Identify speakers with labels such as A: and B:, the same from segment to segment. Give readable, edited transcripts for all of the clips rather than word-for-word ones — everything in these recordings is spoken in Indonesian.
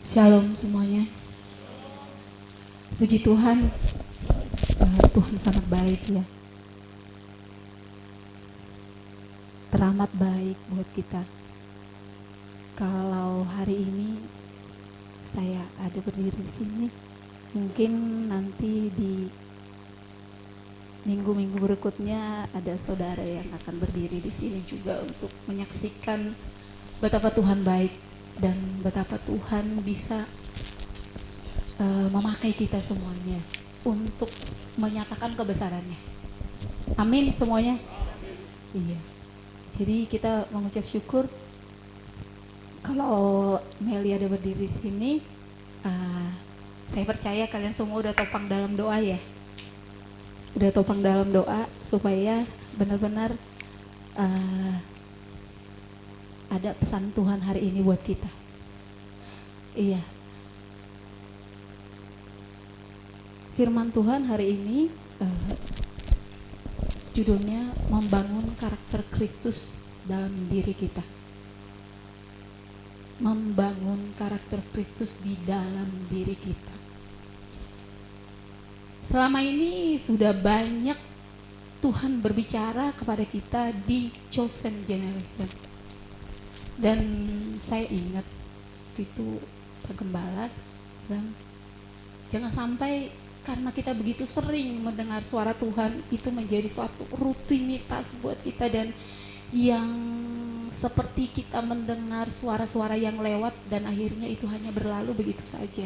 A: Shalom semuanya. Puji Tuhan, Tuhan sangat baik ya. Teramat baik buat kita. Kalau hari ini saya ada berdiri di sini, mungkin nanti di minggu-minggu berikutnya ada saudara yang akan berdiri di sini juga untuk menyaksikan betapa Tuhan baik dan betapa Tuhan bisa memakai kita semuanya untuk menyatakan kebesarannya. Amin semuanya. Iya. Jadi kita mengucap syukur kalau Meli ada berdiri di sini. Saya percaya kalian semua udah topang dalam doa ya. Udah topang dalam doa supaya benar-benar ada pesan Tuhan hari ini buat kita. Iya. Firman Tuhan hari ini judulnya membangun karakter Kristus dalam diri kita. Membangun karakter Kristus di dalam diri kita. Selama ini sudah banyak Tuhan berbicara kepada kita di chosen generation. Dan saya ingat itu Pak Gembala bilang, jangan sampai karena kita begitu sering mendengar suara Tuhan itu menjadi suatu rutinitas buat kita, dan yang seperti kita mendengar suara-suara yang lewat dan akhirnya itu hanya berlalu begitu saja.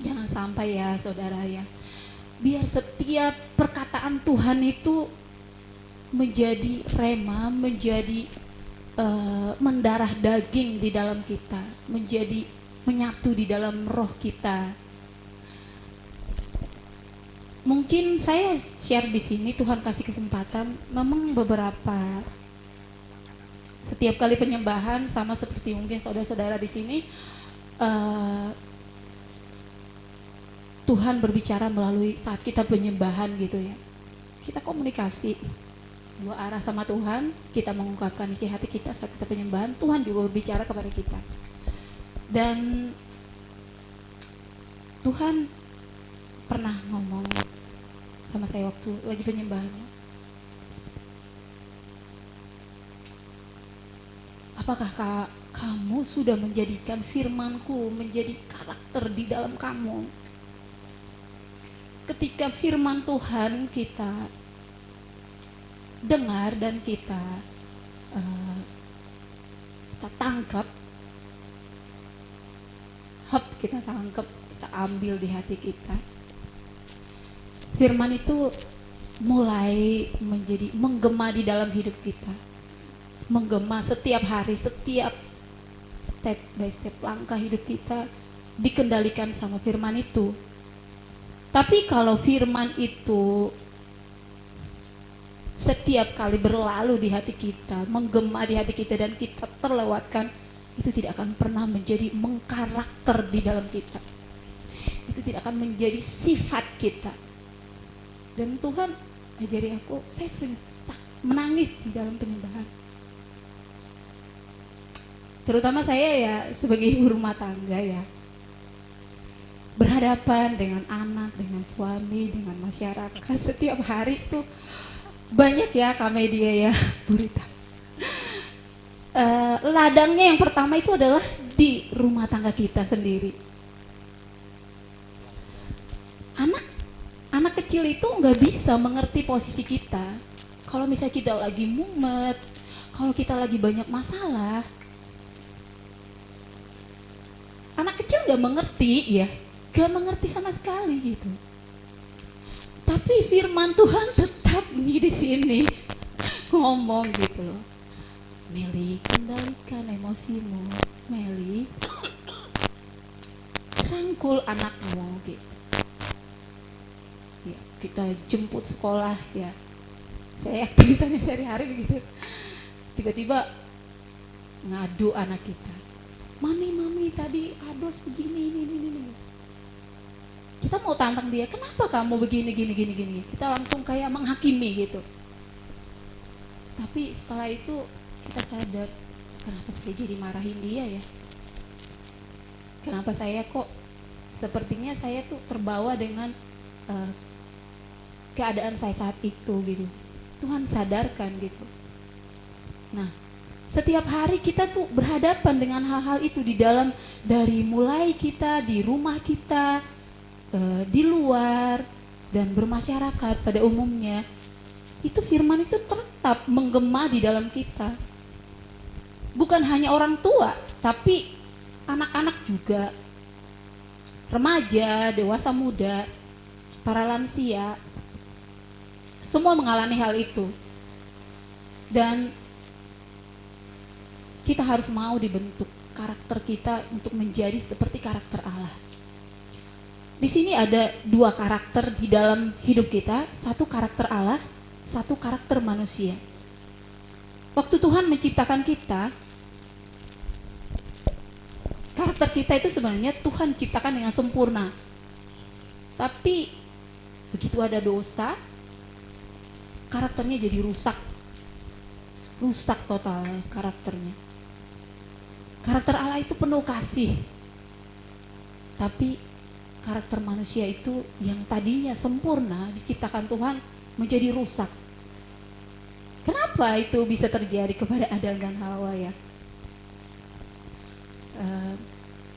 A: Jangan sampai ya saudara ya. Biar setiap perkataan Tuhan itu menjadi rema, menjadi mendarah daging di dalam kita, menjadi menyatu di dalam roh kita. Mungkin saya share di sini, Tuhan kasih kesempatan. Memang beberapa setiap kali penyembahan sama seperti mungkin saudara-saudara di sini, Tuhan berbicara melalui saat kita penyembahan gitu ya. Kita komunikasi dua arah sama Tuhan, kita mengungkapkan isi hati kita saat kita penyembahan, Tuhan juga berbicara kepada kita. Dan Tuhan pernah ngomong sama saya waktu lagi penyembahannya. Apakah kamu sudah menjadikan firman-Ku menjadi karakter di dalam kamu? Ketika firman Tuhan kita dengar dan kita tangkap, kita tangkap, kita ambil di hati kita. Firman itu mulai menjadi menggema di dalam hidup kita. Menggema setiap hari, setiap step by step langkah hidup kita dikendalikan sama firman itu. Tapi kalau firman itu setiap kali berlalu di hati kita, menggema di hati kita dan kita terlewatkan, itu tidak akan pernah menjadi mengkarakter di dalam kita. Itu tidak akan menjadi sifat kita. Dan Tuhan ajari aku, saya sering menangis di dalam penyembahan. Terutama saya ya sebagai ibu rumah tangga ya, berhadapan dengan anak, dengan suami, dengan masyarakat setiap hari itu banyak ya kamedia ya, Bu Rita. Ladangnya yang pertama itu adalah di rumah tangga kita sendiri. Anak kecil itu nggak bisa mengerti posisi kita. Kalau misalnya kita lagi mumet, kalau kita lagi banyak masalah, anak kecil nggak mengerti ya, nggak mengerti sama sekali gitu. Tapi firman Tuhan tetap nih di sini ngomong gitu loh. Meli, kendalikan emosimu. Meli, rangkul anakmu gitu. Ya, kita jemput sekolah ya. Saya aktivitasnya sehari-hari begitu. Tiba-tiba ngadu anak kita. Mami tadi Ados begini ini. Kita mau tantang dia, kenapa kamu begini gini. Kita langsung kayak menghakimi gitu. Tapi setelah itu kita sadar, kenapa saya jadi marahin dia ya? kenapa saya kok sepertinya saya tuh terbawa dengan uh, keadaan saya saat itu gitu. Tuhan sadarkan gitu. Nah, setiap hari kita tuh berhadapan dengan hal-hal itu di dalam, dari mulai kita di rumah kita, di luar, dan bermasyarakat pada umumnya. Itu firman itu tetap menggema di dalam kita. Bukan hanya orang tua, tapi anak-anak juga, remaja, dewasa muda, para lansia, semua mengalami hal itu. Dan kita harus mau dibentuk karakter kita untuk menjadi seperti karakter Allah. Di sini ada dua karakter di dalam hidup kita, satu karakter Allah, satu karakter manusia. Waktu Tuhan menciptakan kita, karakter kita itu sebenarnya Tuhan ciptakan dengan sempurna. Tapi begitu ada dosa, karakternya jadi rusak. Rusak total karakternya. Karakter Allah itu penuh kasih. Tapi karakter manusia itu yang tadinya sempurna diciptakan Tuhan menjadi rusak. Kenapa itu bisa terjadi kepada Adam dan Hawa ya?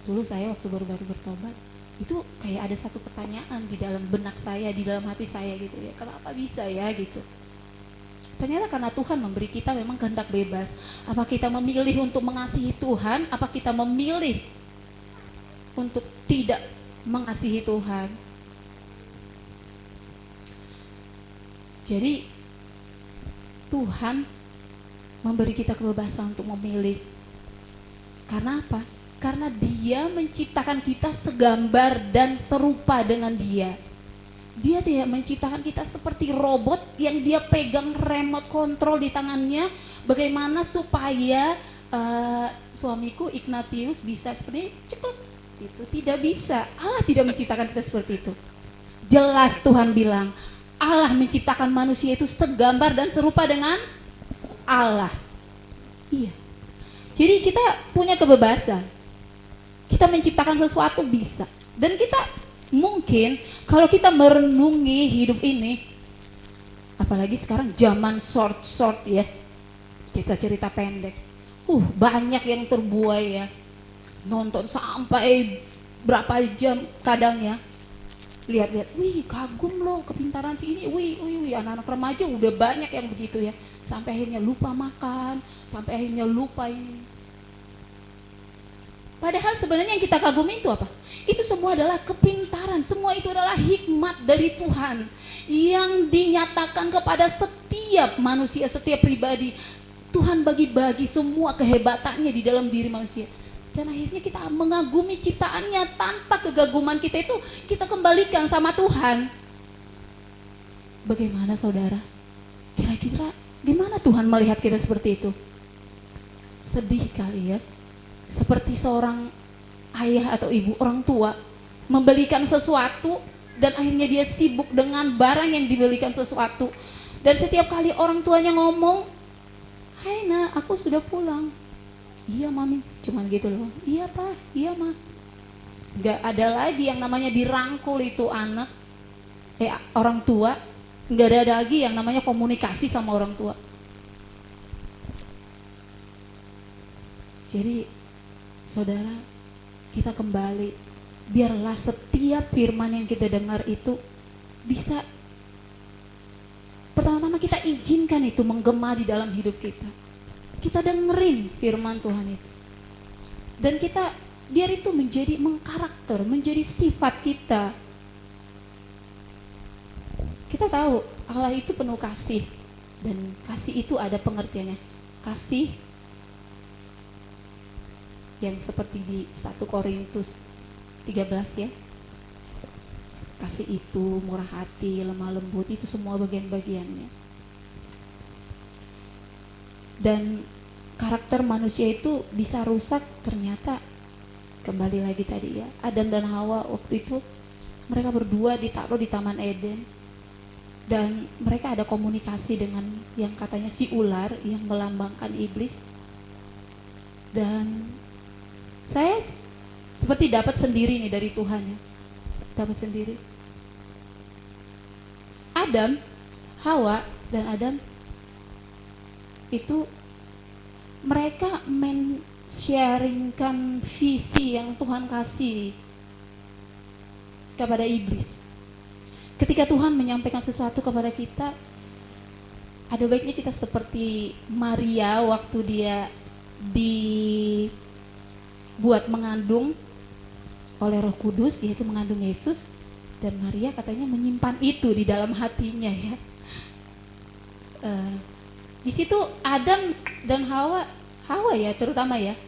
A: Dulu saya waktu baru-baru bertobat, itu kayak ada satu pertanyaan di dalam benak saya, di dalam hati saya gitu ya, kenapa bisa ya gitu. Ternyata karena Tuhan memberi kita memang kehendak bebas. Apa kita memilih untuk mengasihi Tuhan, apa kita memilih untuk tidak mengasihi Tuhan. Jadi Tuhan memberi kita kebebasan untuk memilih. Karena apa? Karena Dia menciptakan kita segambar dan serupa dengan Dia. Dia tidak menciptakan kita seperti robot yang Dia pegang remote control di tangannya. Bagaimana supaya suamiku Ignatius bisa seperti ceklek. Itu tidak bisa. Allah tidak menciptakan kita seperti itu. Jelas Tuhan bilang, Allah menciptakan manusia itu segambar dan serupa dengan Allah. Iya. Jadi kita punya kebebasan. Kita menciptakan sesuatu bisa. Dan kita mungkin kalau kita merenungi hidup ini, apalagi sekarang zaman short ya, cerita pendek, banyak yang terbuai ya, nonton sampai berapa jam kadang ya, lihat-lihat, wih kagum loh kepintaran si ini, wih anak-anak remaja udah banyak yang begitu ya, sampai akhirnya lupa makan, sampai akhirnya lupa ini. Padahal sebenarnya yang kita kagumi itu apa? Itu semua adalah kepintaran, semua itu adalah hikmat dari Tuhan yang dinyatakan kepada setiap manusia, setiap pribadi. Tuhan bagi-bagi semua kehebatannya di dalam diri manusia. Dan akhirnya kita mengagumi ciptaannya, tanpa kegaguman kita itu kita kembalikan sama Tuhan. Bagaimana saudara? Kira-kira gimana Tuhan melihat kita seperti itu? Sedih kali ya. Seperti seorang ayah atau ibu, orang tua membelikan sesuatu dan akhirnya dia sibuk dengan barang yang dibelikan sesuatu. Dan setiap kali orang tuanya ngomong, "Hai nak, aku sudah pulang." "Iya mami," cuman gitu loh. "Iya pak, iya ma." Gak ada lagi yang namanya dirangkul itu anak, orang tua. Gak ada lagi yang namanya komunikasi sama orang tua. Jadi saudara, kita kembali, biarlah setiap firman yang kita dengar itu bisa, pertama-tama kita izinkan itu menggema di dalam hidup kita. Kita dengerin firman Tuhan itu. Dan kita biar itu menjadi mengkarakter, menjadi sifat kita. Kita tahu Allah itu penuh kasih, dan kasih itu ada pengertiannya. Kasih yang seperti di 1 Korintus 13 ya. Kasih itu murah hati, lemah lembut, itu semua bagian-bagiannya. Dan karakter manusia itu bisa rusak ternyata, kembali lagi tadi ya, Adam dan Hawa waktu itu mereka berdua ditaruh di Taman Eden. Dan mereka ada komunikasi dengan yang katanya si ular yang melambangkan iblis. Dan saya seperti dapat sendiri nih dari Tuhan ya. Dapat sendiri. Adam, Hawa dan Adam itu mereka men-sharingkan visi yang Tuhan kasih kepada iblis. Ketika Tuhan menyampaikan sesuatu kepada kita, ada baiknya kita seperti Maria waktu dia dibuat mengandung oleh Roh Kudus, yaitu mengandung Yesus, dan Maria katanya menyimpan itu di dalam hatinya ya. Di situ Adam dan Hawa ya terutama ya,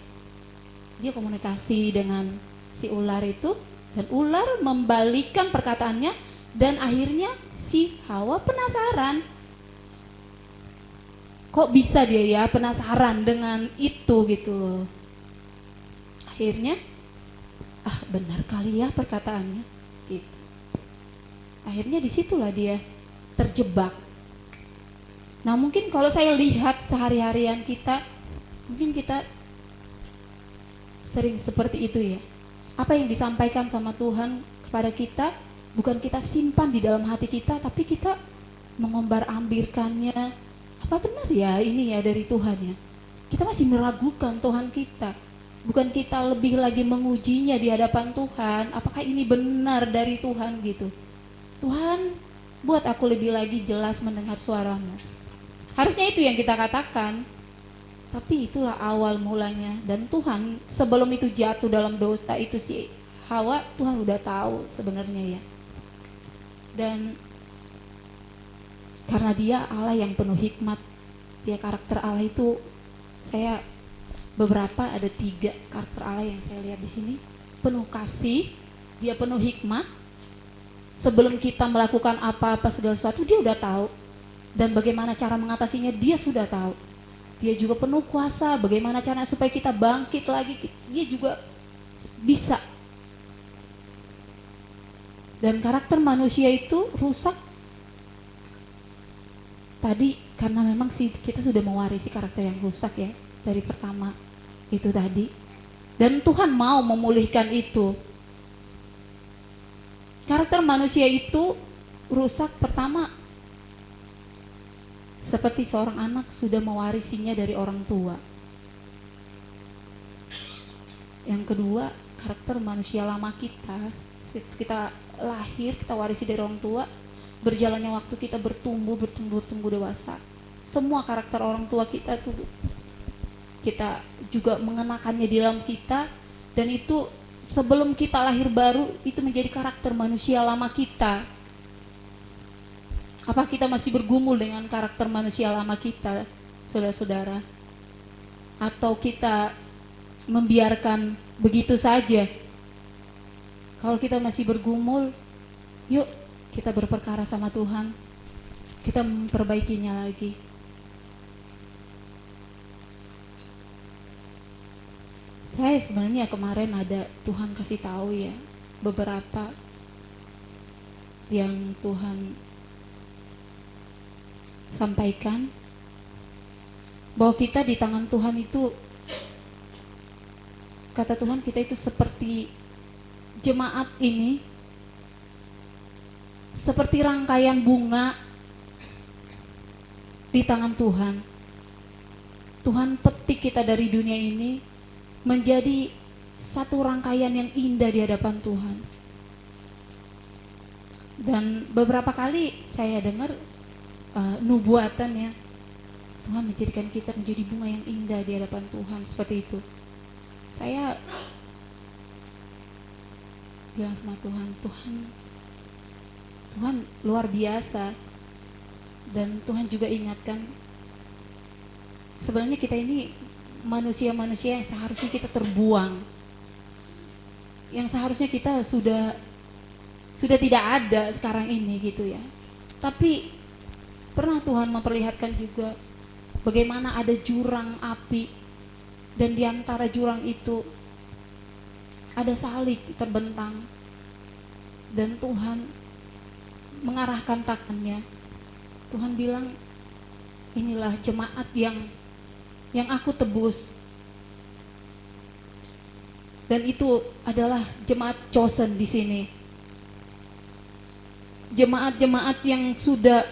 A: dia komunikasi dengan si ular itu, dan ular membalikkan perkataannya, dan akhirnya si Hawa penasaran. Kok bisa dia ya penasaran dengan itu gitu loh. Akhirnya benar kali ya perkataannya gitu. Akhirnya disitulah dia terjebak. Nah mungkin kalau saya lihat sehari-harian kita, mungkin kita sering seperti itu ya. Apa yang disampaikan sama Tuhan kepada kita, bukan kita simpan di dalam hati kita, tapi kita mengombar-ambirkannya. Apa benar ya ini ya dari Tuhan ya? Kita masih meragukan Tuhan kita. Bukan kita lebih lagi mengujinya di hadapan Tuhan, apakah ini benar dari Tuhan gitu. Tuhan, buat aku lebih lagi jelas mendengar suara-Mu. Harusnya itu yang kita katakan. Tapi itulah awal mulanya. Dan Tuhan sebelum itu jatuh dalam dosa itu si Hawa, Tuhan udah tahu sebenarnya ya. Dan karena dia Allah yang penuh hikmat, dia karakter Allah itu, saya beberapa ada 3 karakter Allah yang saya lihat di sini. Penuh kasih, dia penuh hikmat. Sebelum kita melakukan apa-apa segala sesuatu dia udah tahu, dan bagaimana cara mengatasinya dia sudah tahu. Dia juga penuh kuasa, bagaimana caranya supaya kita bangkit lagi dia juga bisa. Dan karakter manusia itu rusak tadi karena memang kita sudah mewarisi karakter yang rusak ya dari pertama itu tadi, dan Tuhan mau memulihkan itu. Karakter manusia itu rusak pertama seperti seorang anak sudah mewarisinya dari orang tua. Yang kedua, karakter manusia lama kita lahir, kita warisi dari orang tua. Berjalannya waktu kita bertumbuh dewasa. Semua karakter orang tua kita tuh kita juga mengenakannya di dalam kita, dan itu sebelum kita lahir baru itu menjadi karakter manusia lama kita. Apa kita masih bergumul dengan karakter manusia lama kita, saudara-saudara? Atau kita membiarkan begitu saja? Kalau kita masih bergumul, yuk kita berperkara sama Tuhan, kita memperbaikinya lagi. Saya sebenarnya kemarin ada Tuhan kasih tahu ya beberapa yang Tuhan sampaikan, bahwa kita di tangan Tuhan itu, kata Tuhan kita itu seperti jemaat ini, seperti rangkaian bunga di tangan Tuhan. Tuhan petik kita dari dunia ini menjadi satu rangkaian yang indah di hadapan Tuhan. Dan beberapa kali saya dengar nubuatan ya, Tuhan menjadikan kita menjadi bunga yang indah di hadapan Tuhan, seperti itu. Saya bilang sama Tuhan, Tuhan luar biasa. Dan Tuhan juga ingatkan, sebenarnya kita ini manusia-manusia yang seharusnya kita terbuang, yang seharusnya kita sudah tidak ada sekarang ini gitu ya. Tapi pernah Tuhan memperlihatkan juga bagaimana ada jurang api, dan di antara jurang itu ada salib terbentang, dan Tuhan mengarahkan tangannya. Tuhan bilang, inilah jemaat yang aku tebus. Dan itu adalah jemaat chosen di sini. Jemaat-jemaat yang sudah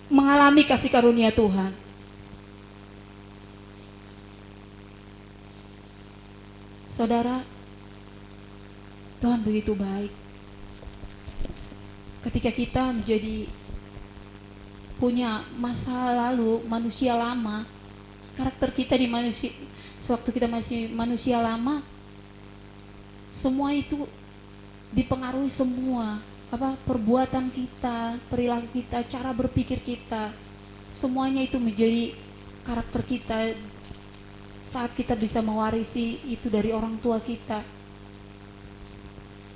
A: mengalami kasih karunia Tuhan. Saudara, Tuhan begitu baik. Ketika kita menjadi punya masa lalu manusia lama, karakter kita di manusia, sewaktu kita masih manusia lama, semua itu dipengaruhi semua perbuatan kita, perilaku kita, cara berpikir kita, semuanya itu menjadi karakter kita saat kita bisa mewarisi itu dari orang tua kita.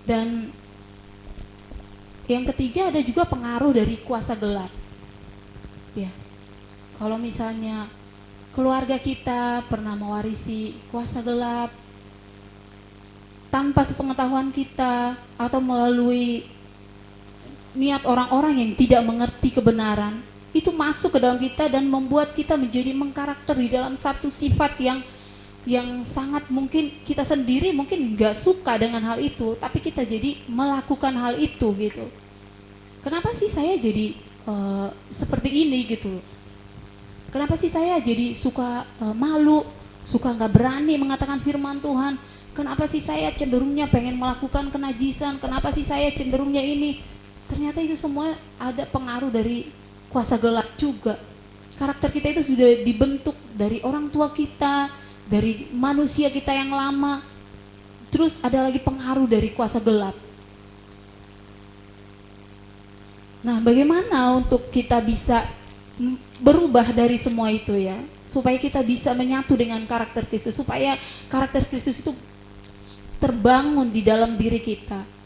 A: Dan yang ketiga ada juga pengaruh dari kuasa gelap. Ya, kalau misalnya keluarga kita pernah mewarisi kuasa gelap tanpa sepengetahuan kita atau melalui niat orang-orang yang tidak mengerti kebenaran, itu masuk ke dalam kita dan membuat kita menjadi mengkarakter di dalam satu sifat yang sangat mungkin kita sendiri mungkin nggak suka dengan hal itu, tapi kita jadi melakukan hal itu gitu. Kenapa sih saya jadi seperti ini gitu? Kenapa sih saya jadi suka malu, suka nggak berani mengatakan firman Tuhan? Kenapa sih saya cenderungnya pengen melakukan kenajisan? Kenapa sih saya cenderungnya ini? Ternyata itu semua ada pengaruh dari kuasa gelap juga. Karakter kita itu sudah dibentuk dari orang tua kita, dari manusia kita yang lama. Terus ada lagi pengaruh dari kuasa gelap. Nah, bagaimana untuk kita bisa berubah dari semua itu ya, supaya kita bisa menyatu dengan karakter Kristus, supaya karakter Kristus itu terbangun di dalam diri kita.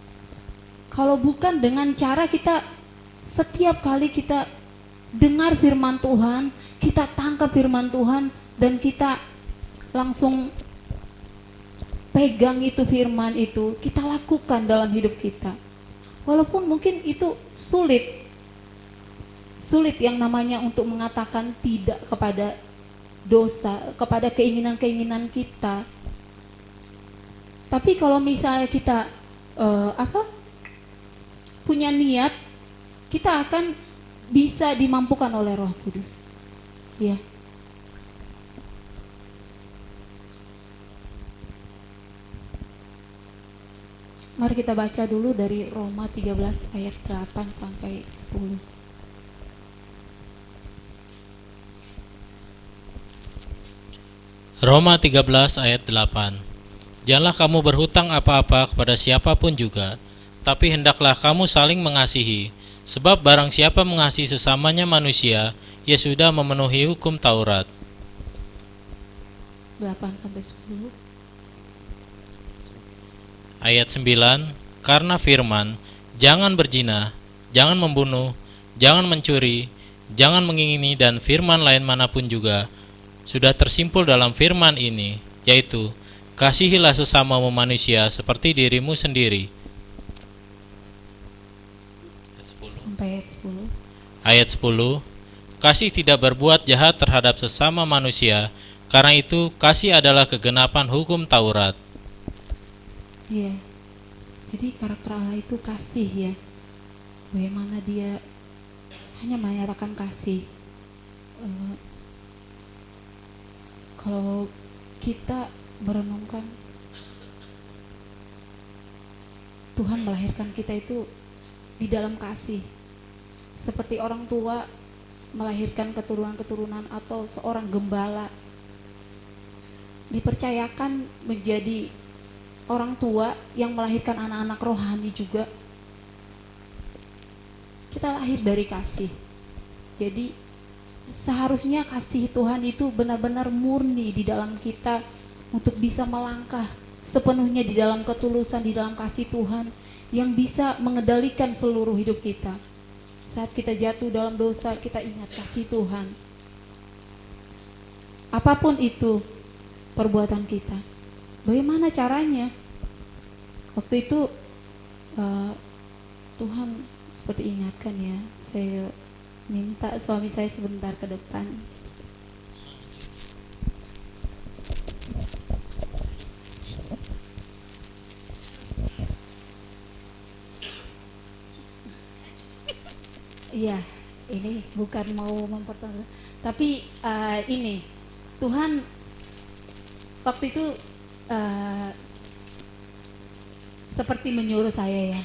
A: Kalau bukan dengan cara kita setiap kali kita dengar firman Tuhan, kita tangkap firman Tuhan dan kita langsung pegang itu firman itu, kita lakukan dalam hidup kita. Walaupun mungkin itu sulit yang namanya untuk mengatakan tidak kepada dosa, kepada keinginan-keinginan kita. Tapi kalau misalnya kita punya niat, kita akan bisa dimampukan oleh Roh Kudus. Ya. Mari kita baca dulu dari Roma 13 ayat 8 sampai 10.
B: Roma 13 ayat 8. Janganlah kamu berhutang apa-apa kepada siapapun juga, tapi hendaklah kamu saling mengasihi, sebab barang siapa mengasihi sesamanya manusia, ia sudah memenuhi hukum Taurat.
A: 8 sampai 10.
B: Ayat 9, karena firman, jangan berzina, jangan membunuh, jangan mencuri, jangan mengingini, dan firman lain manapun juga, sudah tersimpul dalam firman ini, yaitu, kasihilah sesamamu manusia seperti dirimu sendiri.
A: Sampai ayat 10.
B: Ayat 10, kasih tidak berbuat jahat terhadap sesama manusia, karena itu kasih adalah kegenapan hukum Taurat.
A: Iya. Jadi karakter Allah itu kasih ya. Bagaimana dia hanya menyatakan kasih. Kalau kita merenungkan Tuhan melahirkan kita itu di dalam kasih. Seperti orang tua melahirkan keturunan-keturunan atau seorang gembala dipercayakan menjadi orang tua yang melahirkan anak-anak rohani juga. Kita lahir dari kasih. Jadi seharusnya kasih Tuhan itu benar-benar murni di dalam kita untuk bisa melangkah sepenuhnya di dalam ketulusan, di dalam kasih Tuhan yang bisa mengendalikan seluruh hidup kita. Saat kita jatuh dalam dosa, kita ingat kasih Tuhan. Apapun itu perbuatan kita, bagaimana caranya? Waktu itu Tuhan seperti ingatkan ya, saya minta suami saya sebentar ke depan. Iya, ini bukan mau mempertahankan, tapi ini Tuhan waktu itu eh, seperti menyuruh saya ya.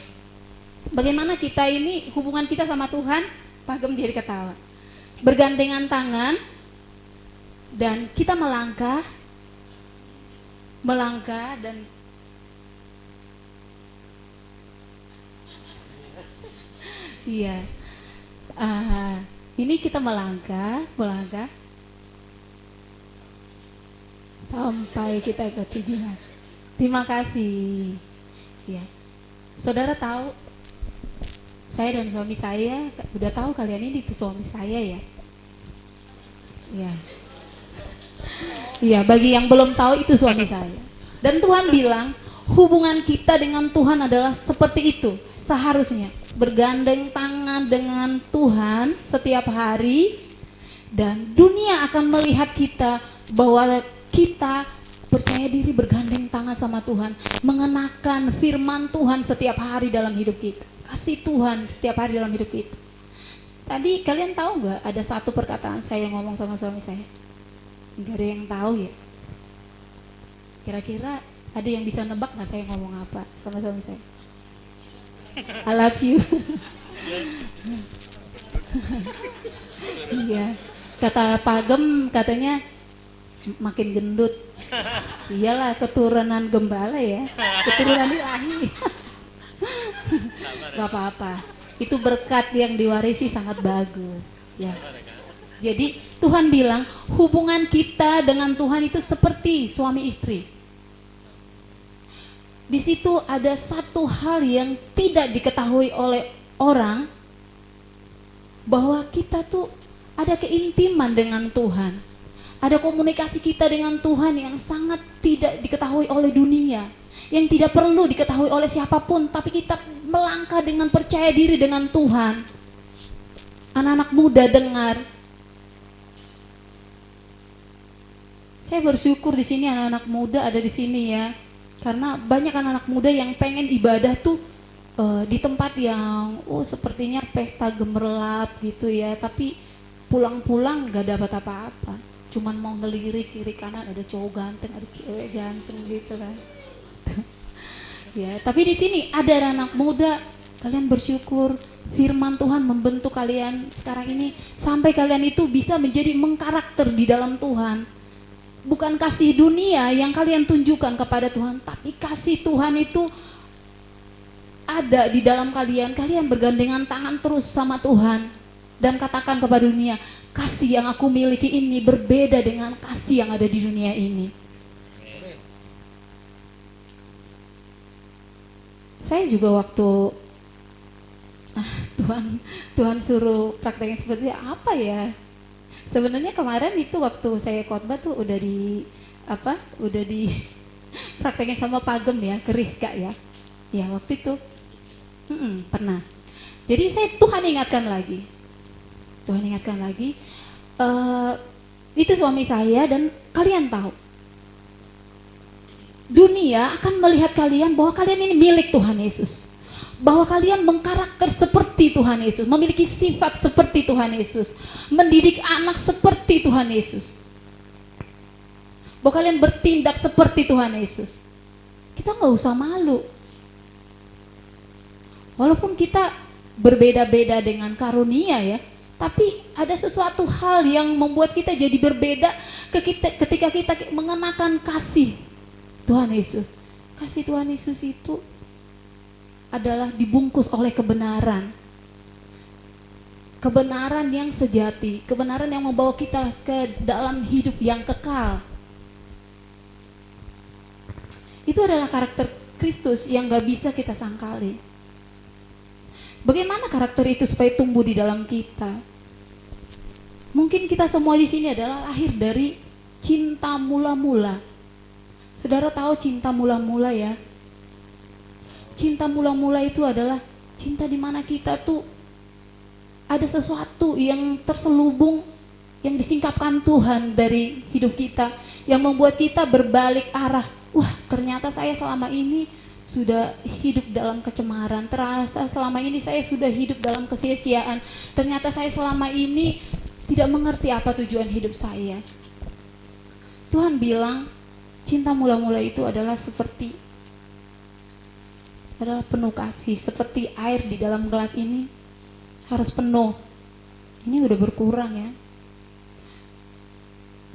A: Bagaimana kita ini hubungan kita sama Tuhan? Pagem jadi ketawa. Bergandengan tangan dan kita melangkah dan iya. Ini kita melangkah sampai kita ke tujuan. Terima kasih. Ya, saudara tahu, saya dan suami saya udah tahu kalian ini itu suami saya ya. Ya, iya. Bagi yang belum tahu itu suami saya. Dan Tuhan bilang hubungan kita dengan Tuhan adalah seperti itu. Seharusnya bergandeng tangan dengan Tuhan setiap hari, dan dunia akan melihat kita bahwa kita percaya diri bergandeng tangan sama Tuhan, mengenakan firman Tuhan setiap hari dalam hidup kita, kasih Tuhan setiap hari dalam hidup kita. Tadi kalian tahu nggak ada satu perkataan saya yang ngomong sama suami saya? Nggak ada yang tahu ya. Kira-kira ada yang bisa nebak nggak saya ngomong apa sama suami saya? I love you. Iya. Kata Pagem katanya makin gendut. Iyalah, keturunan gembala ya. Keturunan ilahi. Gak apa-apa. Itu berkat yang diwarisi sangat bagus. Ya. Jadi Tuhan bilang hubungan kita dengan Tuhan itu seperti suami istri. Di situ ada satu hal yang tidak diketahui oleh orang, bahwa kita tuh ada keintiman dengan Tuhan. Ada komunikasi kita dengan Tuhan yang sangat tidak diketahui oleh dunia, yang tidak perlu diketahui oleh siapapun, tapi kita melangkah dengan percaya diri dengan Tuhan. Anak-anak muda dengar. Saya bersyukur di sini anak-anak muda ada di sini ya. Karena banyak anak-anak muda yang pengen ibadah tuh di tempat yang sepertinya pesta gemerlap gitu ya, tapi pulang-pulang gak dapat apa-apa, cuman mau ngelirik kiri kanan ada cowok ganteng, ada cewek ganteng gitu kan. Ya, tapi di sini ada anak muda, kalian bersyukur firman Tuhan membentuk kalian sekarang ini sampai kalian itu bisa menjadi mengkarakter di dalam Tuhan. Bukan kasih dunia yang kalian tunjukkan kepada Tuhan, tapi kasih Tuhan itu ada di dalam kalian. Kalian bergandengan tangan terus sama Tuhan dan katakan kepada dunia, kasih yang aku miliki ini berbeda dengan kasih yang ada di dunia ini. Saya juga waktu Tuhan suruh praktekin seperti apa ya? Sebenarnya kemarin itu waktu saya khotbah tuh udah di praktekin sama Pagem ya, ke Rizka ya. Ya waktu itu pernah. Jadi Tuhan ingatkan lagi. Itu suami saya, dan kalian tahu, dunia akan melihat kalian bahwa kalian ini milik Tuhan Yesus. Bahwa kalian mengkarakter seperti Tuhan Yesus, memiliki sifat seperti Tuhan Yesus, mendidik anak seperti Tuhan Yesus, bahwa kalian bertindak seperti Tuhan Yesus. Kita nggak usah malu, walaupun kita berbeda-beda dengan karunia ya, tapi ada sesuatu hal yang membuat kita jadi berbeda ketika kita mengenakan kasih Tuhan Yesus. Kasih Tuhan Yesus itu adalah dibungkus oleh kebenaran. Kebenaran yang sejati, kebenaran yang membawa kita ke dalam hidup yang kekal. Itu adalah karakter Kristus yang gak bisa kita sangkali. Bagaimana karakter itu supaya tumbuh di dalam kita? Mungkin kita semua di sini adalah lahir dari cinta mula-mula. Saudara tahu cinta mula-mula ya? Cinta mula-mula itu adalah cinta di mana kita tuh ada sesuatu yang terselubung, yang disingkapkan Tuhan dari hidup kita, yang membuat kita berbalik arah. Wah, ternyata saya selama ini sudah hidup dalam kecemaran, terasa selama ini saya sudah hidup dalam kesia-siaan, ternyata saya selama ini tidak mengerti apa tujuan hidup saya. Tuhan bilang, cinta mula-mula itu adalah penuh kasih, seperti air di dalam gelas ini harus penuh. Ini udah berkurang ya.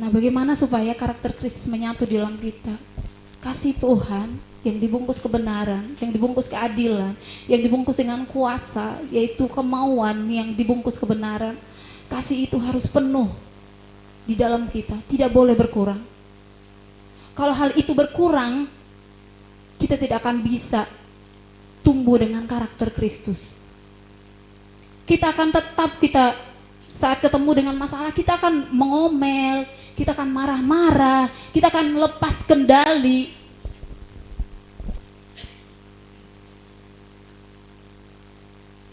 A: Nah, bagaimana supaya karakter Kristus menyatu di dalam kita? Kasih Tuhan yang dibungkus kebenaran, yang dibungkus keadilan, yang dibungkus dengan kuasa, yaitu kemauan yang dibungkus kebenaran. Kasih itu harus penuh di dalam kita, tidak boleh berkurang. Kalau hal itu berkurang, kita tidak akan bisa tumbuh dengan karakter Kristus. Kita akan tetap, saat ketemu dengan masalah, kita akan mengomel, kita akan marah-marah, kita akan lepas kendali.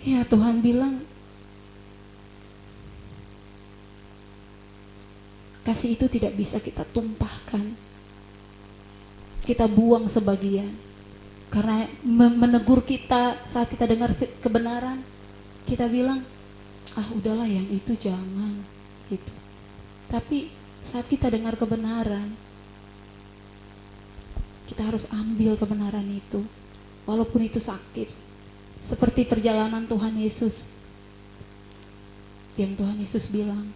A: Ya, Tuhan bilang, kasih itu tidak bisa kita tumpahkan, kita buang sebagian. Karena menegur kita saat kita dengar kebenaran, kita bilang, udahlah yang itu jangan gitu. Tapi saat kita dengar kebenaran, kita harus ambil kebenaran itu, walaupun itu sakit. Seperti perjalanan Tuhan Yesus, yang Tuhan Yesus bilang,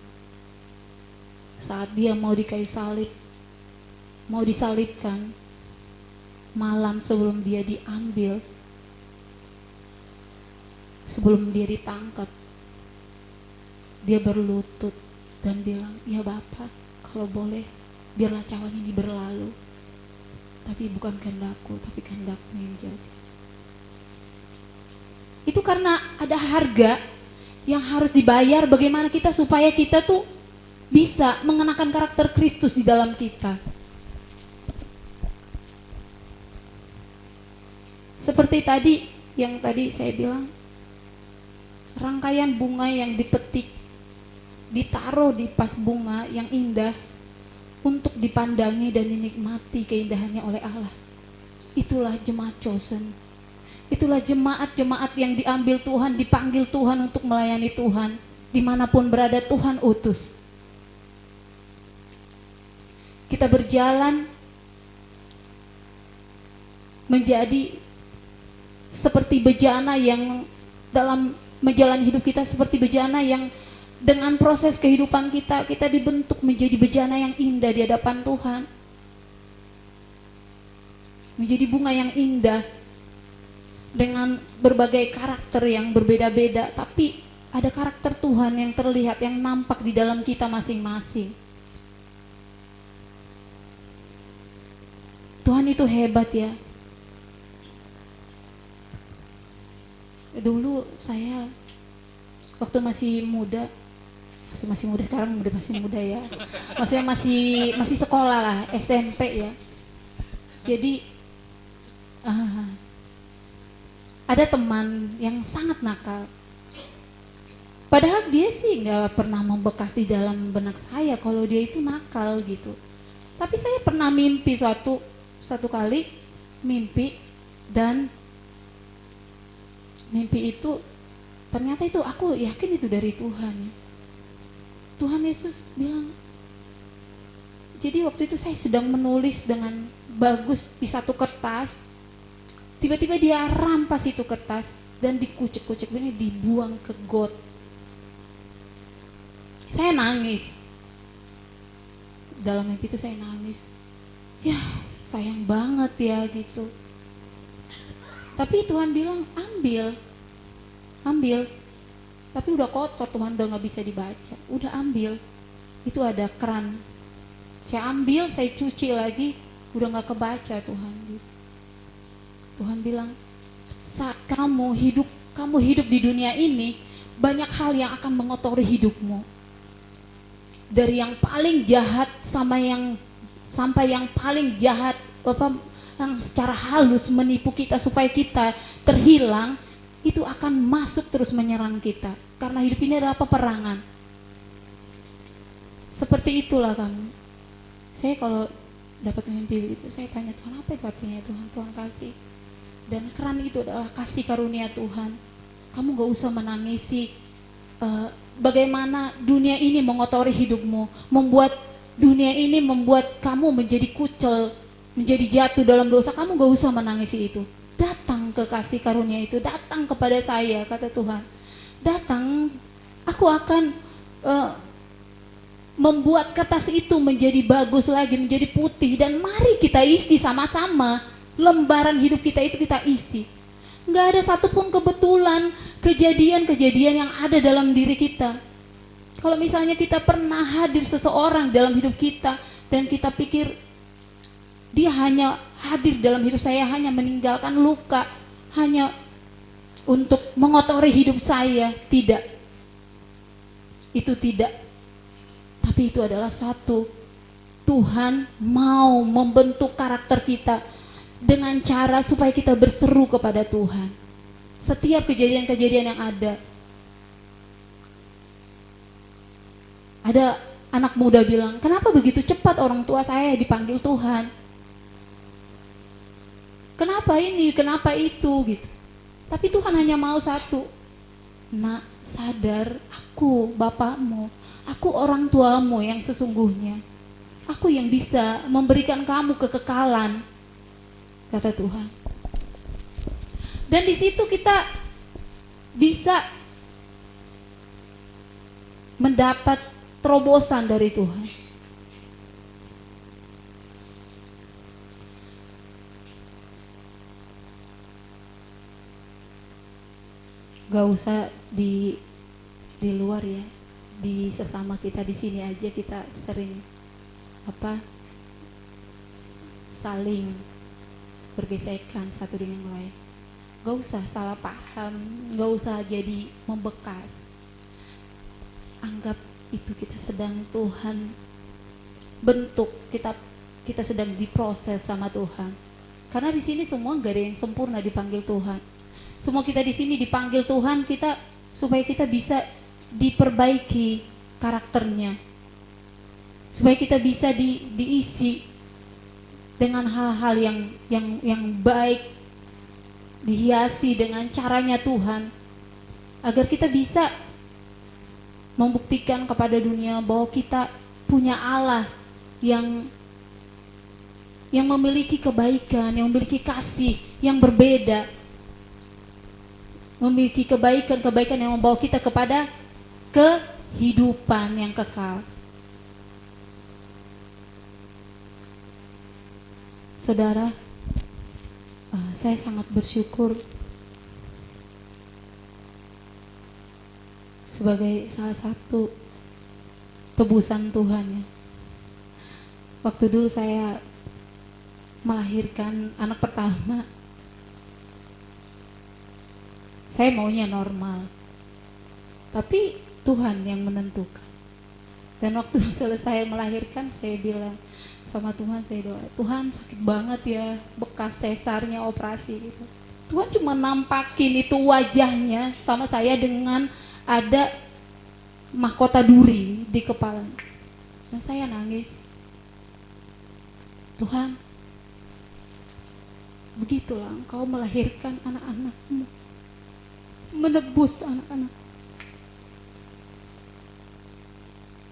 A: saat dia mau di kayu salib, mau disalibkan, malam sebelum dia diambil, sebelum dia ditangkap, dia berlutut dan bilang, ya Bapa, kalau boleh biarlah cawan ini berlalu, tapi bukan kehendakku, tapi kehendakmu yang jadi. Itu karena ada harga yang harus dibayar, bagaimana kita supaya kita tuh bisa mengenakan karakter Kristus di dalam kita. Seperti tadi, yang tadi saya bilang, rangkaian bunga yang dipetik, ditaruh di vas bunga yang indah untuk dipandangi dan dinikmati keindahannya oleh Allah. Itulah jemaat chosen. Itulah jemaat-jemaat yang diambil Tuhan, dipanggil Tuhan untuk melayani Tuhan. Dimanapun berada Tuhan utus. Kita berjalan menjadi seperti bejana yang dalam menjalani hidup kita, seperti bejana yang dengan proses kehidupan kita dibentuk menjadi bejana yang indah di hadapan Tuhan. Menjadi bunga yang indah dengan berbagai karakter yang berbeda-beda, tapi ada karakter Tuhan yang terlihat, yang nampak di dalam kita masing-masing. Tuhan itu hebat ya. Dulu saya waktu masih muda, sekarang udah masih muda ya. Maksudnya masih sekolah lah, SMP ya. Jadi ada teman yang sangat nakal. Padahal dia sih nggak pernah membekas di dalam benak saya kalau dia itu nakal gitu. Tapi saya pernah mimpi satu kali mimpi, dan mimpi itu ternyata itu aku yakin itu dari Tuhan. Tuhan Yesus bilang, jadi waktu itu saya sedang menulis dengan bagus di satu kertas, tiba-tiba dia rampas itu kertas dan dikucek-kucek ini, dibuang ke got. Saya nangis. Dalam mimpi itu saya nangis. Ya, sayang banget ya gitu. Tapi Tuhan bilang, ambil. Tapi udah kotor, Tuhan udah gak bisa dibaca. Udah ambil. Itu ada keran. Saya ambil, saya cuci lagi, udah gak kebaca Tuhan gitu. Tuhan bilang, saat kamu hidup di dunia ini, banyak hal yang akan mengotori hidupmu. Dari yang paling jahat sampai yang paling jahat, yang secara halus menipu kita supaya kita terhilang, itu akan masuk terus menyerang kita. Karena hidup ini adalah peperangan. Seperti itulah kamu. Saya kalau dapat mimpi begitu, saya tanya Tuhan, apa itu artinya Tuhan? Tuhan kasih. Dan keran itu adalah kasih karunia Tuhan. Kamu gak usah menangisi bagaimana dunia ini mengotori hidupmu, membuat dunia ini membuat kamu menjadi kucel, menjadi jatuh dalam dosa. Kamu gak usah menangisi itu. Datang ke kasih karunia itu, datang kepada saya, kata Tuhan. Datang, aku akan membuat kertas itu menjadi bagus lagi, menjadi putih, dan mari kita isi sama-sama. Lembaran hidup kita itu kita isi. Nggak ada satupun kebetulan kejadian-kejadian yang ada dalam diri kita. Kalau misalnya kita pernah hadir seseorang dalam hidup kita dan kita pikir dia hanya hadir dalam hidup saya, hanya meninggalkan luka, hanya untuk mengotori hidup saya, tidak. Itu tidak. Tapi itu adalah satu, Tuhan mau membentuk karakter kita dengan cara supaya kita berseru kepada Tuhan. Setiap kejadian-kejadian yang ada anak muda bilang, kenapa begitu cepat orang tua saya dipanggil Tuhan? Kenapa ini, kenapa itu gitu. Tapi Tuhan hanya mau satu, nak sadar, aku bapakmu, aku orang tuamu yang sesungguhnya. Aku yang bisa memberikan kamu kekekalan, kata Tuhan. Dan di situ kita bisa mendapat terobosan dari Tuhan. Gak usah di luar ya, di sesama kita di sini aja kita sering saling bergesekan satu dengan yang lain. Gak usah salah paham, gak usah jadi membekas. Anggap itu kita sedang Tuhan bentuk, kita sedang diproses sama Tuhan. Karena di sini semua gak ada yang sempurna dipanggil Tuhan. Semua kita di sini dipanggil Tuhan kita supaya kita bisa diperbaiki karakternya, supaya kita bisa diisi dengan hal-hal yang baik, dihiasi dengan caranya Tuhan, agar kita bisa membuktikan kepada dunia bahwa kita punya Allah yang memiliki kebaikan, yang memiliki kasih yang berbeda, memiliki kebaikan yang membawa kita kepada kehidupan yang kekal. Saudara, saya sangat bersyukur sebagai salah satu tebusan Tuhan ya. Waktu dulu saya melahirkan anak pertama, saya maunya normal, tapi Tuhan yang menentukan. Dan waktu selesai melahirkan, saya bilang sama Tuhan, saya doa, Tuhan sakit banget ya, bekas sesarnya, operasi gitu. Tuhan cuma nampakin itu wajahnya sama saya dengan ada mahkota duri di kepala. Dan saya nangis. Tuhan, begitulah Engkau melahirkan anak-anak-Mu, menebus anak-anak.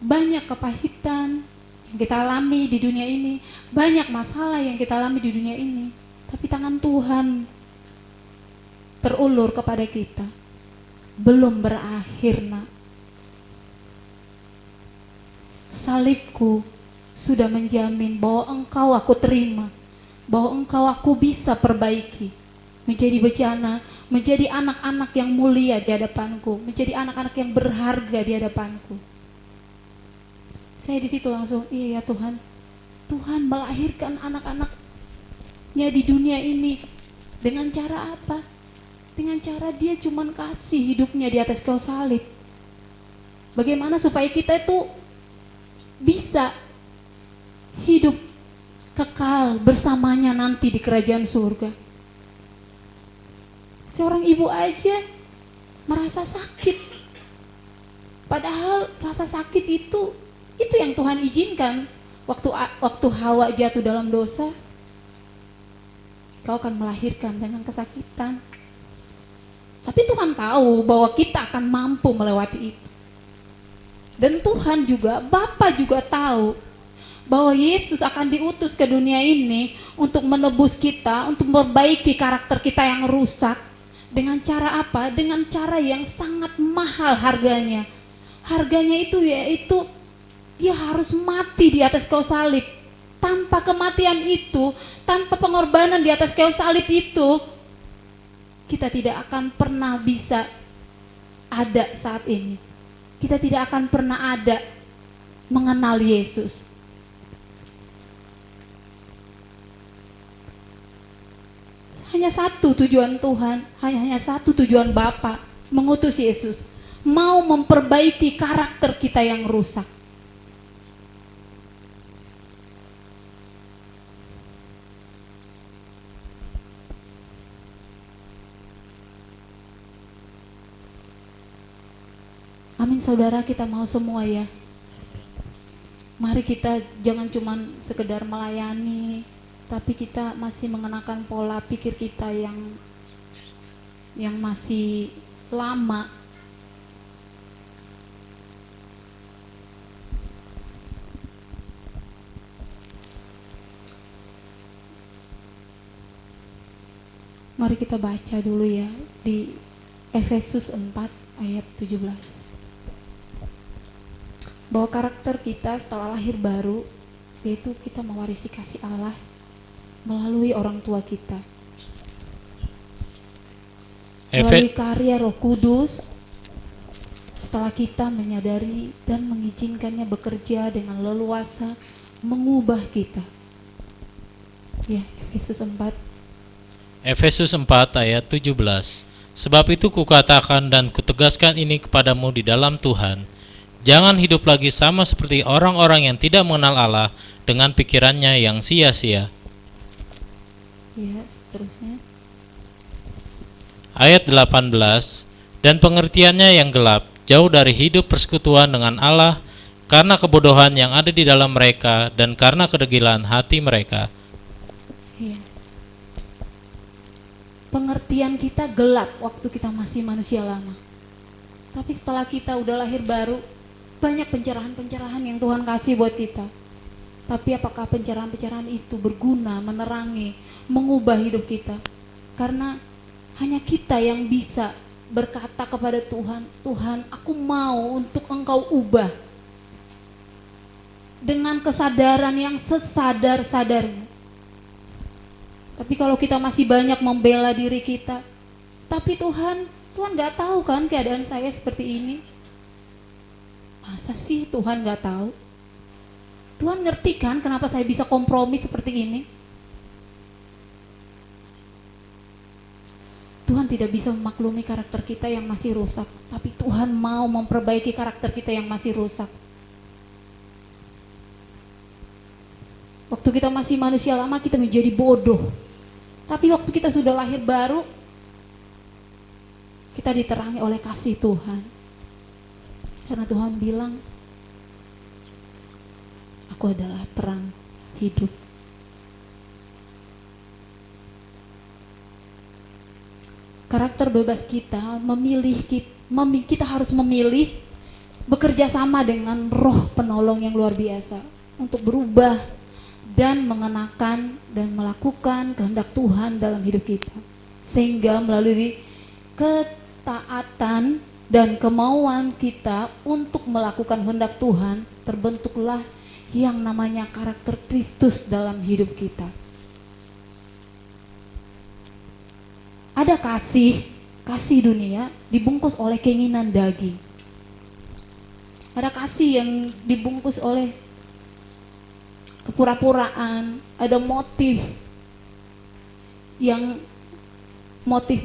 A: Banyak kepahitan yang kita alami di dunia ini, banyak masalah yang kita alami di dunia ini, tapi tangan Tuhan terulur kepada kita. Belum berakhir, nak. Salibku sudah menjamin bahwa Engkau aku terima, bahwa Engkau aku bisa perbaiki, menjadi bejana, menjadi anak-anak yang mulia di hadapanku, menjadi anak-anak yang berharga di hadapanku. Saya di situ langsung, iya ya Tuhan, Tuhan melahirkan anak-anaknya di dunia ini dengan cara apa? Dengan cara Dia cuman kasih hidupnya di atas kayu salib. Bagaimana supaya kita itu bisa hidup kekal bersamanya nanti di kerajaan surga. Seorang ibu aja merasa sakit, padahal rasa sakit itu yang Tuhan izinkan waktu Hawa jatuh dalam dosa. kau akan melahirkan dengan kesakitan. Tapi Tuhan tahu bahwa kita akan mampu melewati itu. Dan Tuhan juga, Bapa juga tahu bahwa Yesus akan diutus ke dunia ini untuk menebus kita, untuk memperbaiki karakter kita yang rusak. Dengan cara apa? Dengan cara yang sangat mahal harganya. Harganya itu yaitu dia harus mati di atas kayu salib. Tanpa kematian itu, tanpa pengorbanan di atas kayu salib itu, kita tidak akan pernah bisa ada saat ini. Kita tidak akan pernah ada mengenal Yesus. Hanya satu tujuan Tuhan, hanya satu tujuan Bapa mengutus Yesus, mau memperbaiki karakter kita yang rusak. Amin saudara, kita mau semua ya. Mari kita jangan cuman sekedar melayani, tapi kita masih mengenakan pola pikir kita yang masih lama. Mari kita baca dulu ya di Efesus 4 ayat 17. Bahwa karakter kita setelah lahir baru, yaitu kita mewarisi kasih Allah melalui orang tua kita. Melalui karya Roh Kudus, setelah kita menyadari dan mengizinkannya bekerja dengan leluasa, mengubah kita. Ya, Efesus 4.
B: Efesus 4 ayat 17. Sebab itu kukatakan dan kutegaskan ini kepadamu di dalam Tuhan, jangan hidup lagi sama seperti orang-orang yang tidak mengenal Allah dengan pikirannya yang sia-sia.
A: Ya, seterusnya.
B: Ayat 18. Dan pengertiannya yang gelap, jauh dari hidup persekutuan dengan Allah, karena kebodohan yang ada di dalam mereka dan karena kedegilan hati mereka.
A: Ya. Pengertian kita gelap waktu kita masih manusia lama. Tapi setelah kita udah lahir baru, banyak pencerahan-pencerahan yang Tuhan kasih buat kita. Tapi apakah pencerahan-pencerahan itu berguna, menerangi, mengubah hidup kita? Karena hanya kita yang bisa berkata kepada Tuhan, Tuhan, aku mau untuk Engkau ubah. Dengan kesadaran yang sesadar-sadarnya. Tapi kalau kita masih banyak membela diri kita, tapi Tuhan gak tahu kan keadaan saya seperti ini. Masa sih Tuhan gak tahu? Tuhan ngerti kan kenapa saya bisa kompromi seperti ini? Tuhan tidak bisa memaklumi karakter kita yang masih rusak, tapi Tuhan mau memperbaiki karakter kita yang masih rusak. Waktu kita masih manusia lama kita menjadi bodoh, tapi waktu kita sudah lahir baru, kita diterangi oleh kasih Tuhan. Karena Tuhan bilang, aku adalah terang hidup. Karakter bebas kita kita harus memilih bekerja sama dengan Roh penolong yang luar biasa untuk berubah dan mengenakan dan melakukan kehendak Tuhan dalam hidup kita. Sehingga melalui ketaatan dan kemauan kita untuk melakukan kehendak Tuhan, terbentuklah yang namanya karakter Kristus dalam hidup kita. Ada kasih dunia dibungkus oleh keinginan daging. Ada kasih yang dibungkus oleh kepura-puraan, ada motif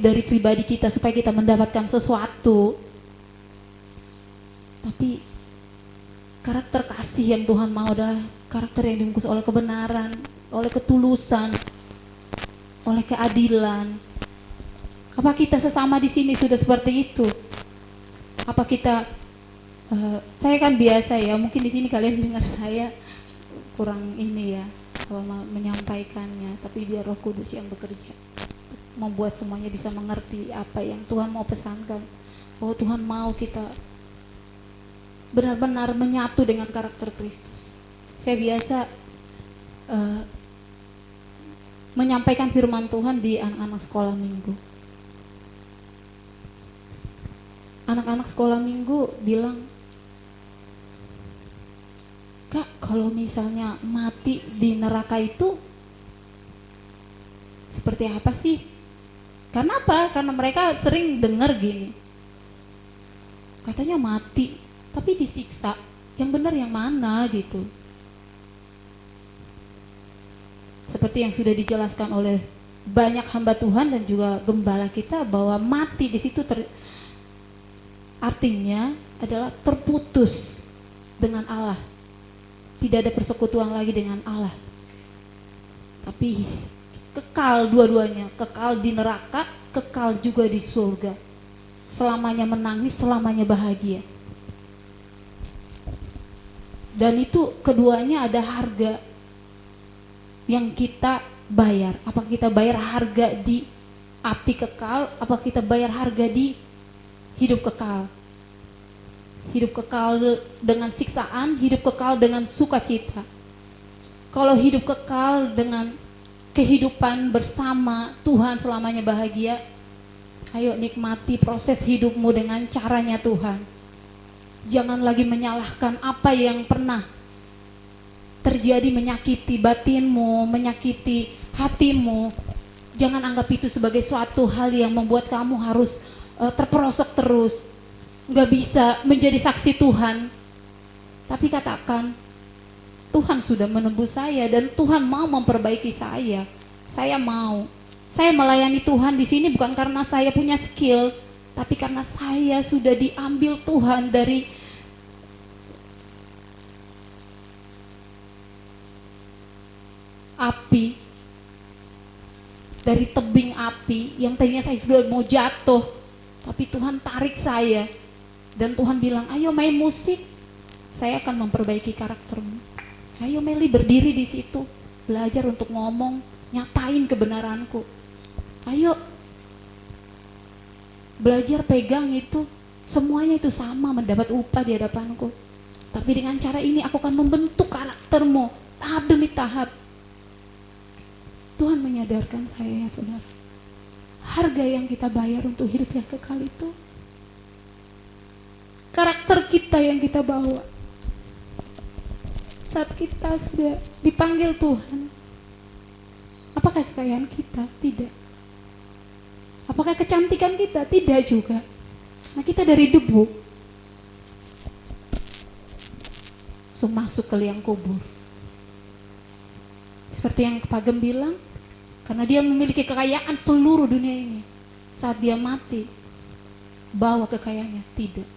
A: dari pribadi kita supaya kita mendapatkan sesuatu. Tapi karakter kasih yang Tuhan mau adalah karakter yang dibungkus oleh kebenaran, oleh ketulusan, oleh keadilan. Apa kita sesama di sini sudah seperti itu? Apa kita saya kan biasa ya, mungkin di sini kalian dengar saya kurang ini ya, atau menyampaikannya, tapi biar Roh Kudus yang bekerja untuk membuat semuanya bisa mengerti apa yang Tuhan mau pesankan, bahwa Tuhan mau kita benar-benar menyatu dengan karakter Kristus. Saya biasa menyampaikan firman Tuhan di anak-anak sekolah minggu. Anak-anak sekolah minggu bilang, Kak, kalau misalnya mati di neraka itu seperti apa sih? Karena apa? Karena mereka sering dengar gini, katanya mati tapi disiksa, yang benar yang mana gitu. Seperti yang sudah dijelaskan oleh banyak hamba Tuhan dan juga gembala kita, bahwa mati di situ artinya adalah terputus dengan Allah. Tidak ada persekutuan lagi dengan Allah. Tapi kekal dua-duanya, kekal di neraka, kekal juga di surga. Selamanya menangis, selamanya bahagia. Dan itu keduanya ada harga yang kita bayar. Apa kita bayar harga di api kekal, apa kita bayar harga di hidup kekal? Hidup kekal dengan siksaan, hidup kekal dengan sukacita. Kalau hidup kekal dengan kehidupan bersama Tuhan selamanya bahagia, ayo nikmati proses hidupmu dengan caranya Tuhan. Jangan lagi menyalahkan apa yang pernah terjadi menyakiti batinmu, menyakiti hatimu. Jangan anggap itu sebagai suatu hal yang membuat kamu harus terperosok terus, nggak bisa menjadi saksi Tuhan. Tapi katakan, Tuhan sudah menebus saya dan Tuhan mau memperbaiki saya. Saya mau. Saya melayani Tuhan di sini bukan karena saya punya skill, tapi karena saya sudah diambil Tuhan dari api, dari tebing api yang tadinya saya sudah mau jatuh, tapi Tuhan tarik saya. Dan Tuhan bilang, ayo main musik, saya akan memperbaiki karaktermu. Ayo Meli berdiri di situ, belajar untuk ngomong, nyatain kebenaranku. Ayo belajar pegang itu, semuanya itu sama, mendapat upah di hadapanku. Tapi dengan cara ini aku akan membentuk karaktermu, tahap demi tahap. Tuhan menyadarkan saya ya saudara, harga yang kita bayar untuk hidup yang kekal itu karakter kita yang kita bawa. Saat kita sudah dipanggil Tuhan, apakah kekayaan kita? Tidak. Apakah kecantikan kita? Tidak juga. Karena kita dari debu. So, masuk ke liang kubur. Seperti yang Pak Gem bilang, karena dia memiliki kekayaan seluruh dunia ini, saat dia mati, bawa kekayaannya? Tidak.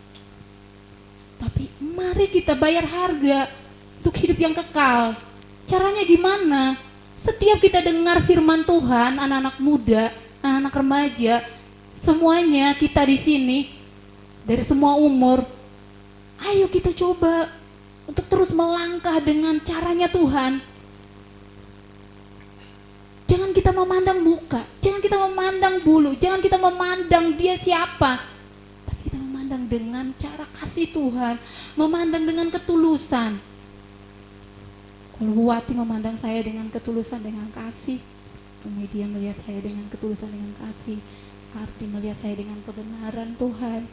A: Tapi mari kita bayar harga untuk hidup yang kekal. Caranya gimana? Setiap kita dengar firman Tuhan, anak-anak muda, anak-anak remaja, semuanya kita di sini dari semua umur, ayo kita coba untuk terus melangkah dengan caranya Tuhan. Jangan kita memandang muka, jangan kita memandang bulu, jangan kita memandang dia siapa, tapi kita memandang dengan cara kasih Tuhan, memandang dengan ketulusan. Kalau Bu Wati memandang saya dengan ketulusan, dengan kasih, Media melihat saya dengan ketulusan, dengan kasih, Arti melihat saya dengan kebenaran Tuhan,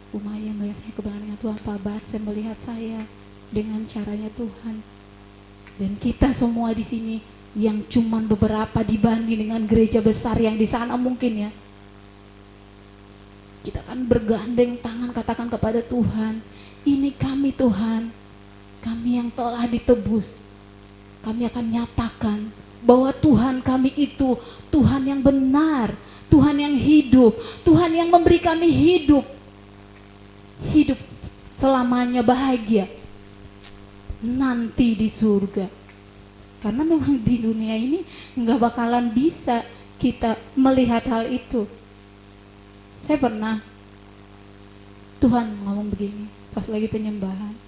A: Bu Maya melihat saya kebenaran dengan Tuhan, Pak Barse melihat saya dengan caranya Tuhan. Dan kita semua di sini yang cuman beberapa dibanding dengan gereja besar yang di sana mungkin ya, kita akan bergandeng tangan katakan kepada Tuhan, ini kami Tuhan, kami yang telah ditebus. Kami akan nyatakan bahwa Tuhan kami itu Tuhan yang benar, Tuhan yang hidup, Tuhan yang memberi kami hidup, hidup selamanya bahagia nanti di surga. Karena memang di dunia ini nggak bakalan bisa kita melihat hal itu. Saya pernah, Tuhan ngomong begini pas lagi penyembahan,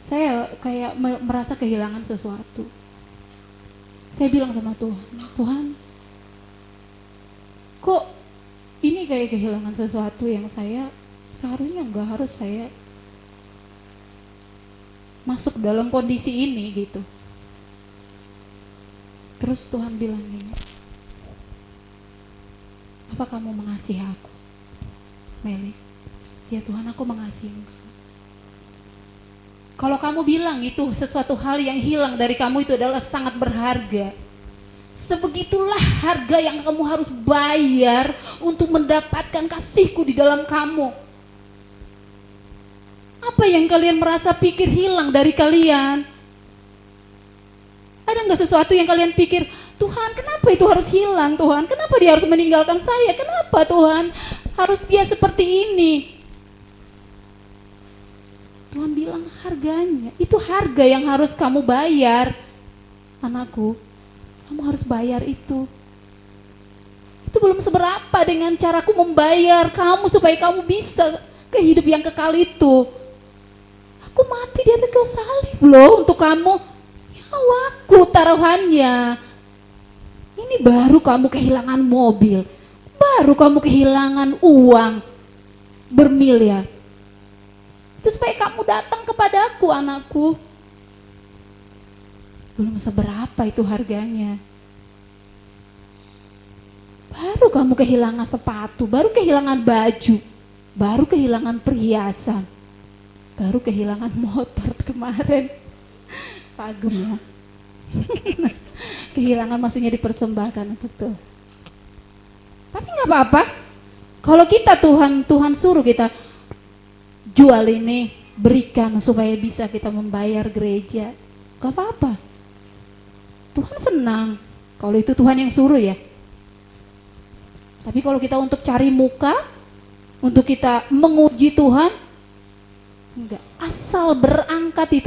A: saya kayak merasa kehilangan sesuatu. Saya bilang sama Tuhan, Tuhan, kok ini kayak kehilangan sesuatu yang saya seharusnya nggak harus saya masuk dalam kondisi ini gitu. Terus Tuhan bilang gini, apa kamu mengasihi aku, Meli? Ya Tuhan, aku mengasihimu. Kalau kamu bilang itu sesuatu hal yang hilang dari kamu itu adalah sangat berharga, sebegitulah harga yang kamu harus bayar untuk mendapatkan kasihku di dalam kamu. Apa yang kalian merasa pikir hilang dari kalian? Ada nggak sesuatu yang kalian pikir, Tuhan kenapa itu harus hilang Tuhan? Kenapa dia harus meninggalkan saya? Kenapa Tuhan harus dia seperti ini? Tuhan bilang harganya, itu harga yang harus kamu bayar. Anakku, kamu harus bayar itu. Itu belum seberapa dengan caraku membayar kamu supaya kamu bisa ke hidup yang kekal itu. Aku mati di atas kayu salib loh untuk kamu. Nyawaku taruhannya. Ini baru kamu kehilangan mobil, baru kamu kehilangan uang bermiliar. Itu supaya kamu datang kepadaku, anakku. Belum seberapa itu harganya. Baru kamu kehilangan sepatu, baru kehilangan baju, baru kehilangan perhiasan, baru kehilangan motor kemarin. Pagem ya. Kehilangan maksudnya dipersembahkan untuk tuh. Tapi nggak apa-apa. Kalau kita Tuhan suruh kita jual ini, berikan supaya bisa kita membayar gereja, gak apa-apa. Tuhan senang kalau itu Tuhan yang suruh ya. Tapi kalau kita untuk cari muka, untuk kita menguji Tuhan, enggak. Asal berangkat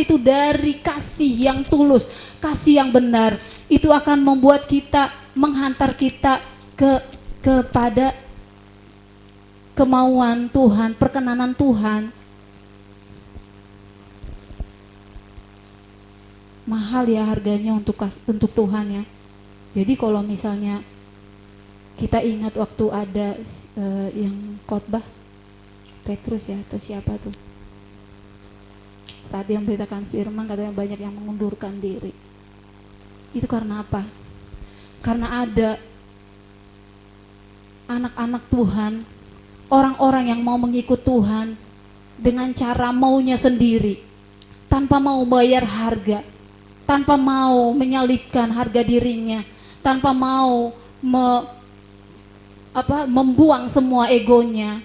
A: itu dari kasih yang tulus, kasih yang benar, itu akan membuat kita, menghantar kita kepada kemauan Tuhan, perkenanan Tuhan. Mahal ya harganya untuk Tuhan ya. Jadi kalau misalnya kita ingat waktu ada yang khotbah Petrus ya atau siapa tuh, saat dia memberitakan firman katanya banyak yang mengundurkan diri. Itu karena apa? Karena ada anak-anak Tuhan, orang-orang yang mau mengikut Tuhan dengan cara maunya sendiri, tanpa mau bayar harga, tanpa mau menyalipkan harga dirinya, tanpa mau membuang semua egonya.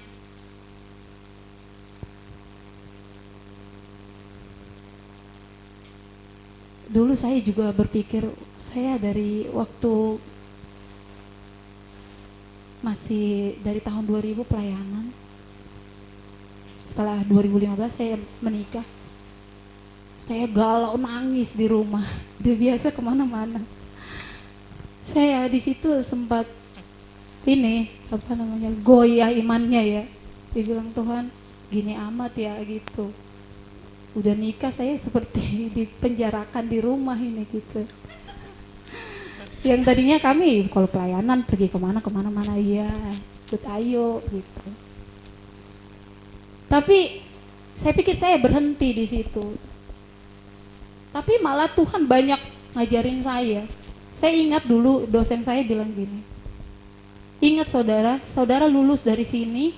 A: Dulu saya juga berpikir, saya dari waktu masih dari tahun 2000 pelayanan, setelah 2015 saya menikah, saya galau nangis di rumah, udah biasa kemana-mana. Saya di situ sempat goyah imannya ya. Dia bilang, Tuhan gini amat ya gitu. Udah nikah saya seperti dipenjarakan di rumah ini gitu. Yang tadinya kami kalau pelayanan pergi kemana-mana ya ikut ayo gitu. Tapi saya pikir saya berhenti di situ. Tapi malah Tuhan banyak ngajarin saya. Saya ingat dulu dosen saya bilang gini, ingat saudara lulus dari sini,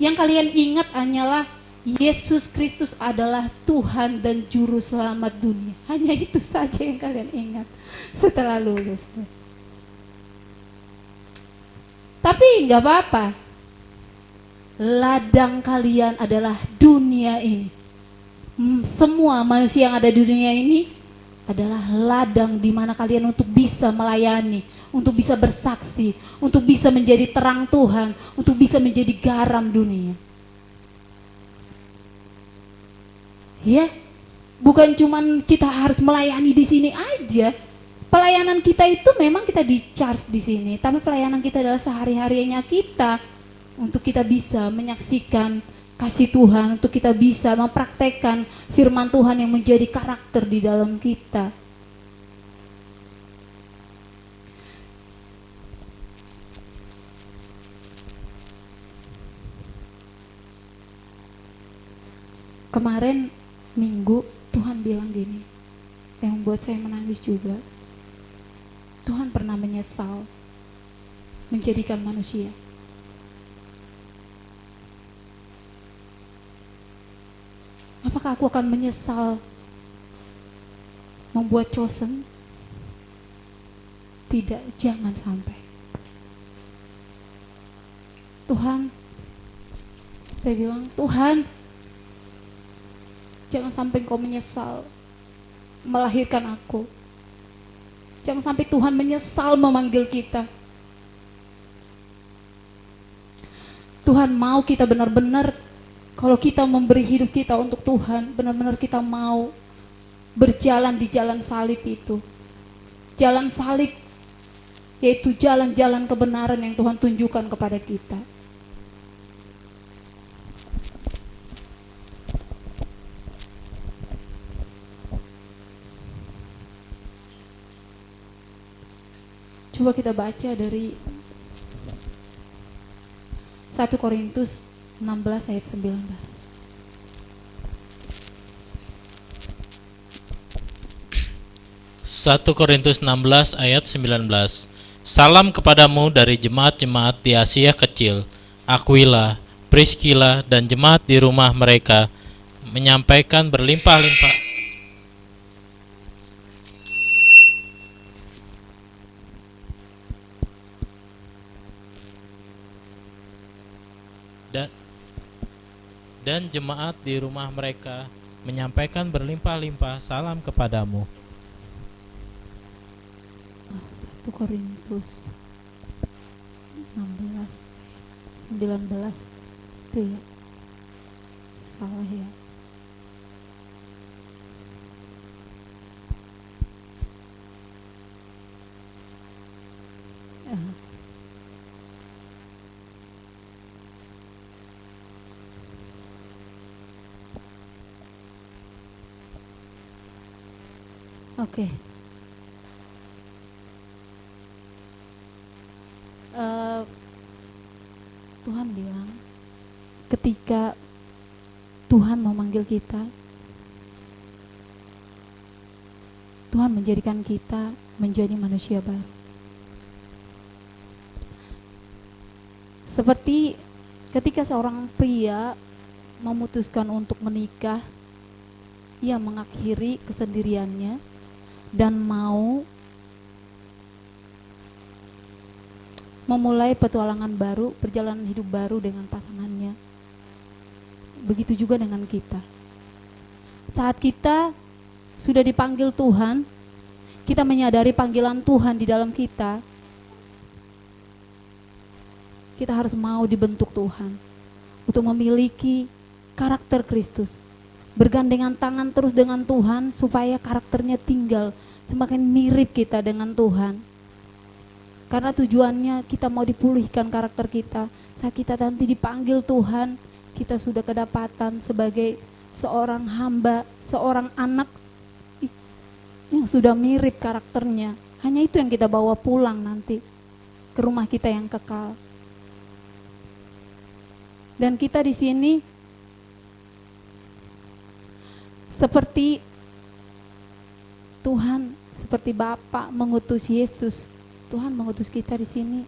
A: yang kalian ingat hanyalah Yesus Kristus adalah Tuhan dan Juru Selamat dunia. Hanya itu saja yang kalian ingat setelah lulus. Tapi nggak apa-apa. Ladang kalian adalah dunia ini. Semua manusia yang ada di dunia ini adalah ladang di mana kalian untuk bisa melayani, untuk bisa bersaksi, untuk bisa menjadi terang Tuhan, untuk bisa menjadi garam dunia. Ya, bukan cuman kita harus melayani di sini aja. Pelayanan kita itu memang kita di charge di sini, tapi pelayanan kita adalah sehari-harinya kita untuk kita bisa menyaksikan kasih Tuhan, untuk kita bisa mempraktekkan firman Tuhan yang menjadi karakter di dalam kita. Kemarin Minggu Tuhan bilang gini, yang buat saya menangis juga. Tuhan pernah menyesal menjadikan manusia. Apakah aku akan menyesal membuat chosen? Tidak, jangan sampai. Tuhan, saya bilang, Tuhan, jangan sampai Engkau menyesal melahirkan aku. Jangan sampai Tuhan menyesal memanggil kita. Tuhan mau kita benar-benar, kalau kita memberi hidup kita untuk Tuhan, benar-benar kita mau berjalan di jalan salib itu. Jalan salib, yaitu jalan-jalan kebenaran yang Tuhan tunjukkan kepada kita. Coba kita baca dari 1 Korintus 16 ayat 19.
B: Satu Korintus 16 ayat 19. Salam kepadamu dari jemaat-jemaat di Asia Kecil, Aquila, Priscilla, dan jemaat di rumah mereka, menyampaikan berlimpah-limpah dan jemaat di rumah mereka menyampaikan berlimpah-limpah salam kepadamu.
A: 1 Korintus 16 19 itu ya, salah ya. Oke. Tuhan bilang, ketika Tuhan memanggil kita, Tuhan menjadikan kita menjadi manusia baru. Seperti ketika seorang pria memutuskan untuk menikah, ia mengakhiri kesendiriannya dan mau memulai petualangan baru, perjalanan hidup baru dengan pasangannya. Begitu juga dengan kita. Saat kita sudah dipanggil Tuhan, kita menyadari panggilan Tuhan di dalam kita, kita harus mau dibentuk Tuhan untuk memiliki karakter Kristus. Bergandengan tangan terus dengan Tuhan supaya karakternya tinggal semakin mirip kita dengan Tuhan. Karena tujuannya kita mau dipulihkan karakter kita. Saat kita nanti dipanggil Tuhan, kita sudah kedapatan sebagai seorang hamba, seorang anak yang sudah mirip karakternya. Hanya itu yang kita bawa pulang nanti ke rumah kita yang kekal. Dan kita di sini seperti Tuhan, seperti Bapa mengutus Yesus, Tuhan mengutus kita di sini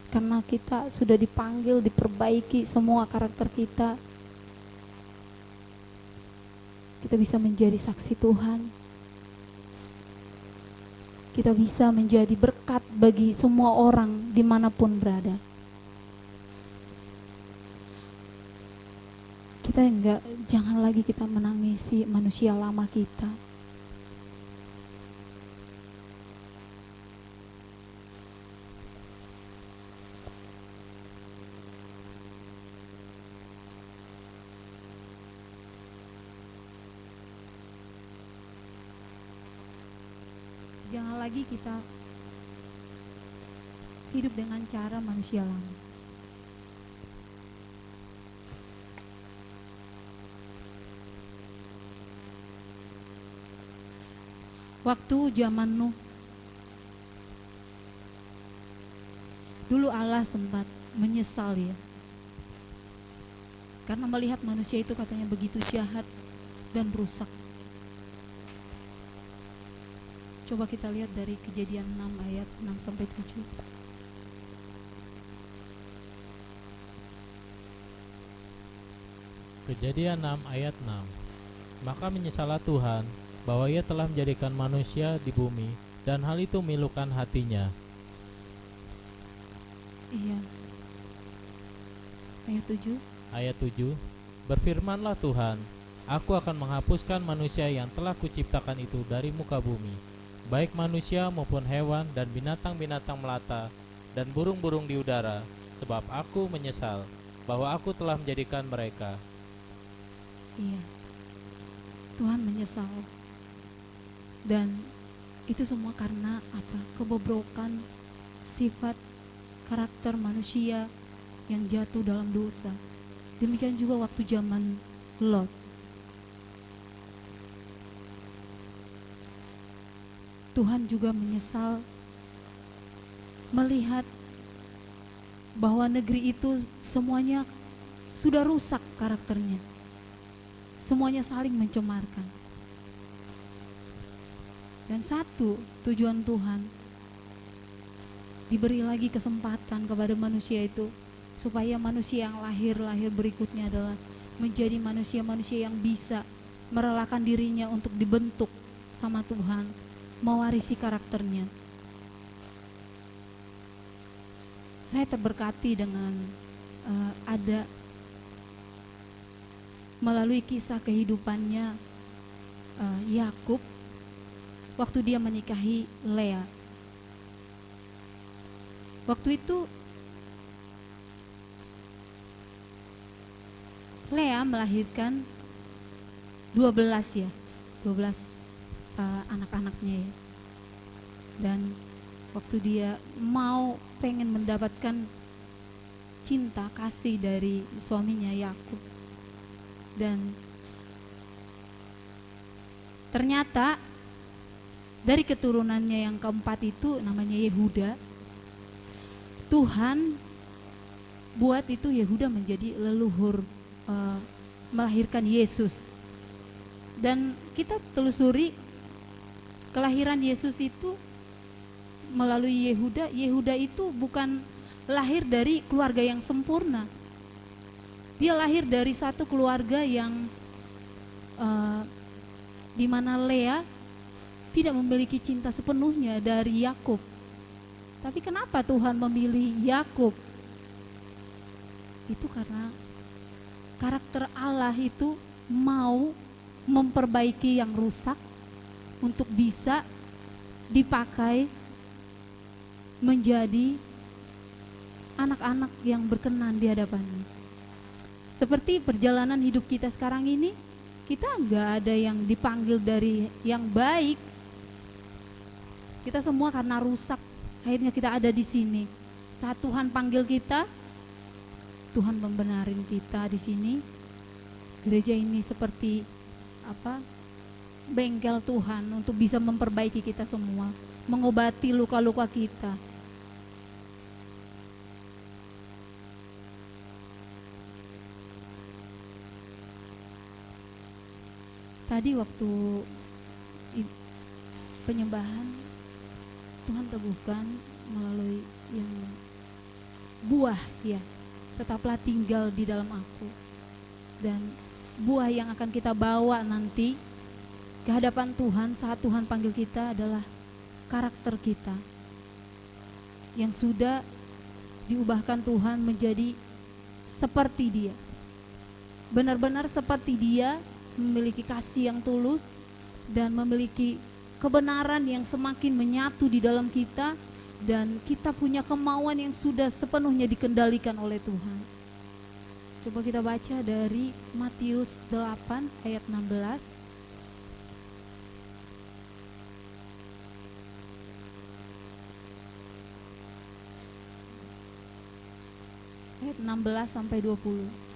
A: karena kita sudah dipanggil, diperbaiki semua karakter kita. Kita bisa menjadi saksi Tuhan. Kita bisa menjadi berkat bagi semua orang dimanapun berada. Jangan lagi kita menangisi manusia lama kita. Jangan lagi kita hidup dengan cara manusia lama. Waktu zaman Nuh, dulu Allah sempat menyesal ya, karena melihat manusia itu katanya begitu jahat dan rusak. Coba kita lihat dari Kejadian 6 ayat 6 sampai 7.
C: Kejadian 6 ayat 6. Maka menyesallah Tuhan bahwa ia telah menjadikan manusia di bumi, dan hal itu memilukan hatinya.
A: Iya. Ayat 7.
C: Ayat 7. Berfirmanlah Tuhan, aku akan menghapuskan manusia yang telah kuciptakan itu dari muka bumi, baik manusia maupun hewan dan binatang-binatang melata dan burung-burung di udara, sebab aku menyesal bahwa aku telah menjadikan mereka.
A: Iya. Tuhan menyesal. Dan itu semua karena apa? Kebobrokan sifat karakter manusia yang jatuh dalam dosa. Demikian juga waktu zaman Lot. Tuhan juga menyesal melihat bahwa negeri itu semuanya sudah rusak karakternya. Semuanya saling mencemarkan. Dan satu tujuan Tuhan, diberi lagi kesempatan kepada manusia itu, supaya manusia yang lahir berikutnya adalah menjadi manusia-manusia yang bisa merelakan dirinya untuk dibentuk sama Tuhan, mewarisi karakternya. Saya terberkati dengan ada melalui kisah kehidupannya Yakub waktu dia menikahi Lea. Waktu itu Lea melahirkan 12 anak-anaknya ya. Dan waktu dia pengen mendapatkan cinta kasih dari suaminya Yakub, dan ternyata dari keturunannya yang keempat itu namanya Yehuda, Tuhan buat itu Yehuda menjadi leluhur melahirkan Yesus. Dan kita telusuri kelahiran Yesus itu melalui Yehuda. Yehuda itu bukan lahir dari keluarga yang sempurna. Dia lahir dari satu keluarga yang di mana Lea tidak memiliki cinta sepenuhnya dari Yakub. Tapi kenapa Tuhan memilih Yakub? Itu karena karakter Allah itu mau memperbaiki yang rusak untuk bisa dipakai menjadi anak-anak yang berkenan di hadapannya. Seperti perjalanan hidup kita sekarang ini, kita nggak ada yang dipanggil dari yang baik. Kita semua karena rusak, akhirnya kita ada di sini. Saat Tuhan panggil kita, Tuhan membenarin kita di sini. Gereja ini seperti bengkel Tuhan untuk bisa memperbaiki kita semua, mengobati luka-luka kita. Tadi waktu penyembahan, Tuhan teguhkan melalui yang buah ya, tetaplah tinggal di dalam aku. Dan buah yang akan kita bawa nanti ke hadapan Tuhan saat Tuhan panggil kita adalah karakter kita yang sudah diubahkan Tuhan menjadi seperti Dia, benar-benar seperti Dia, memiliki kasih yang tulus dan memiliki kebenaran yang semakin menyatu di dalam kita, dan kita punya kemauan yang sudah sepenuhnya dikendalikan oleh Tuhan. Coba kita baca dari Matius 8 ayat 16. Ayat 16 sampai 20.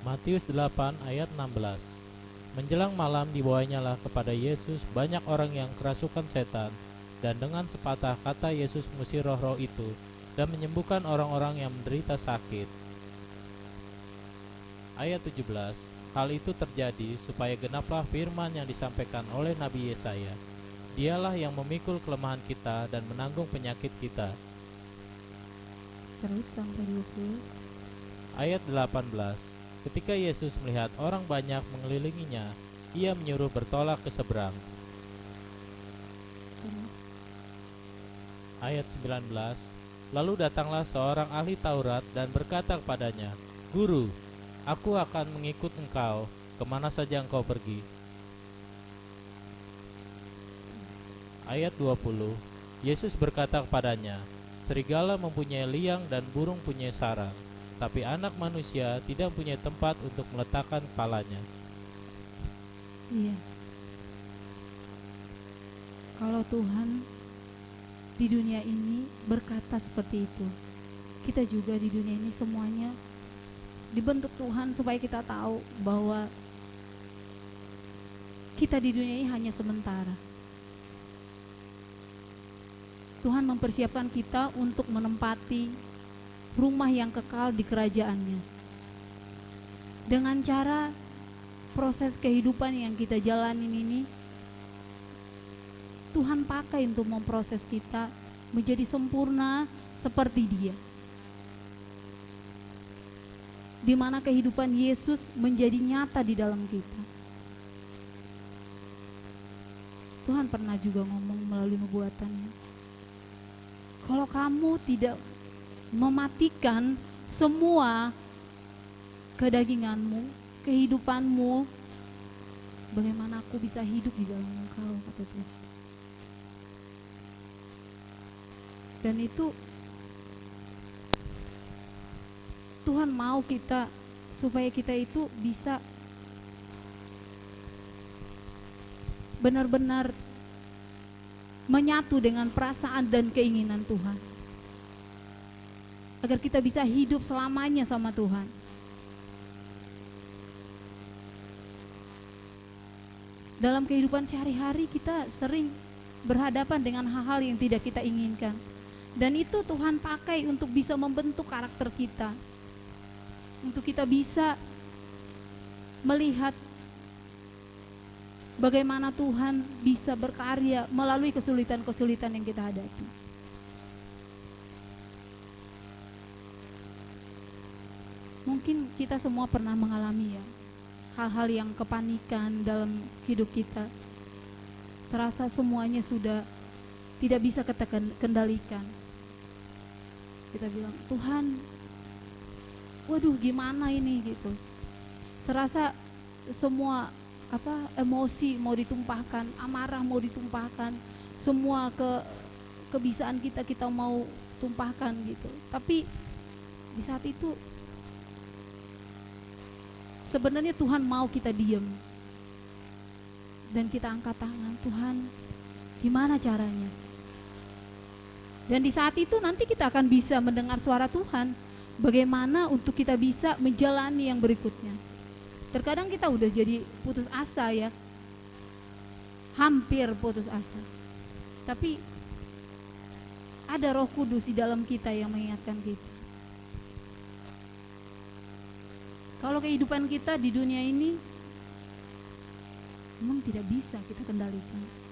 C: Matius 8 ayat 16. Menjelang malam dibawanyalah kepada Yesus banyak orang yang kerasukan setan, dan dengan sepatah kata Yesus mengusir roh-roh itu dan menyembuhkan orang-orang yang menderita sakit. Ayat 17. Hal itu terjadi supaya genaplah firman yang disampaikan oleh Nabi Yesaya. Dialah yang memikul kelemahan kita dan menanggung penyakit kita.
A: Terus sampai 20.
C: Ayat 18. Ketika Yesus melihat orang banyak mengelilinginya, ia menyuruh bertolak ke seberang.
A: Terus.
C: Ayat 19. Lalu datanglah seorang ahli Taurat dan berkata kepadanya, "Guru, aku akan mengikut engkau kemana saja engkau pergi." Ayat 20. Yesus berkata kepadanya, "Serigala mempunyai liang dan burung punya sarang, tapi anak manusia tidak punya tempat untuk meletakkan kepalanya."
A: Iya. Kalau Tuhan di dunia ini berkata seperti itu, kita juga di dunia ini semuanya dibentuk Tuhan supaya kita tahu bahwa kita di dunia ini hanya sementara. Tuhan mempersiapkan kita untuk menempati rumah yang kekal di kerajaannya. Dengan cara proses kehidupan yang kita jalanin ini, Tuhan pakai untuk memproses kita menjadi sempurna seperti Dia. Di mana kehidupan Yesus menjadi nyata di dalam kita. Tuhan pernah juga ngomong melalui nubuatannya, kalau kamu tidak mematikan semua kedaginganmu, kehidupanmu, bagaimana aku bisa hidup di dalam engkau, kata Tuhan. Dan itu Tuhan mau kita, supaya kita itu bisa benar-benar menyatu dengan perasaan dan keinginan Tuhan, agar kita bisa hidup selamanya sama Tuhan. Dalam kehidupan sehari-hari kita sering berhadapan dengan hal-hal yang tidak kita inginkan, dan itu Tuhan pakai untuk bisa membentuk karakter kita, untuk kita bisa melihat bagaimana Tuhan bisa berkarya melalui kesulitan-kesulitan yang kita hadapi. Mungkin kita semua pernah mengalami ya, hal-hal yang kepanikan dalam hidup kita. Serasa semuanya sudah tidak bisa kita kendalikan. Kita bilang, Tuhan, waduh gimana ini gitu. Serasa semua emosi mau ditumpahkan, amarah mau ditumpahkan, semua kebisaan kita mau tumpahkan gitu. Tapi di saat itu sebenarnya Tuhan mau kita diam dan kita angkat tangan, Tuhan gimana caranya? Dan di saat itu nanti kita akan bisa mendengar suara Tuhan, bagaimana untuk kita bisa menjalani yang berikutnya. Terkadang kita udah jadi putus asa ya, hampir putus asa. Tapi ada Roh Kudus di dalam kita yang mengingatkan kita. Kalau kehidupan kita di dunia ini memang tidak bisa kita kendalikan.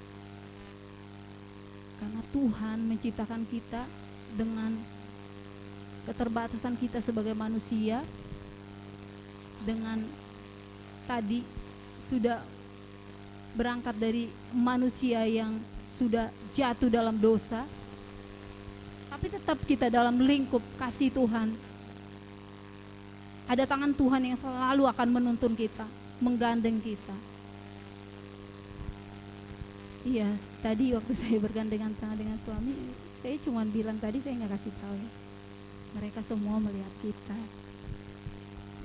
A: Karena Tuhan menciptakan kita dengan keterbatasan kita sebagai manusia, dengan tadi sudah berangkat dari manusia yang sudah jatuh dalam dosa, tapi tetap kita dalam lingkup kasih Tuhan. Ada tangan Tuhan yang selalu akan menuntun kita, menggandeng kita. Iya, tadi waktu saya bergandengan tangan dengan suami, saya cuma bilang tadi, saya nggak kasih tahu ya. Mereka semua melihat kita.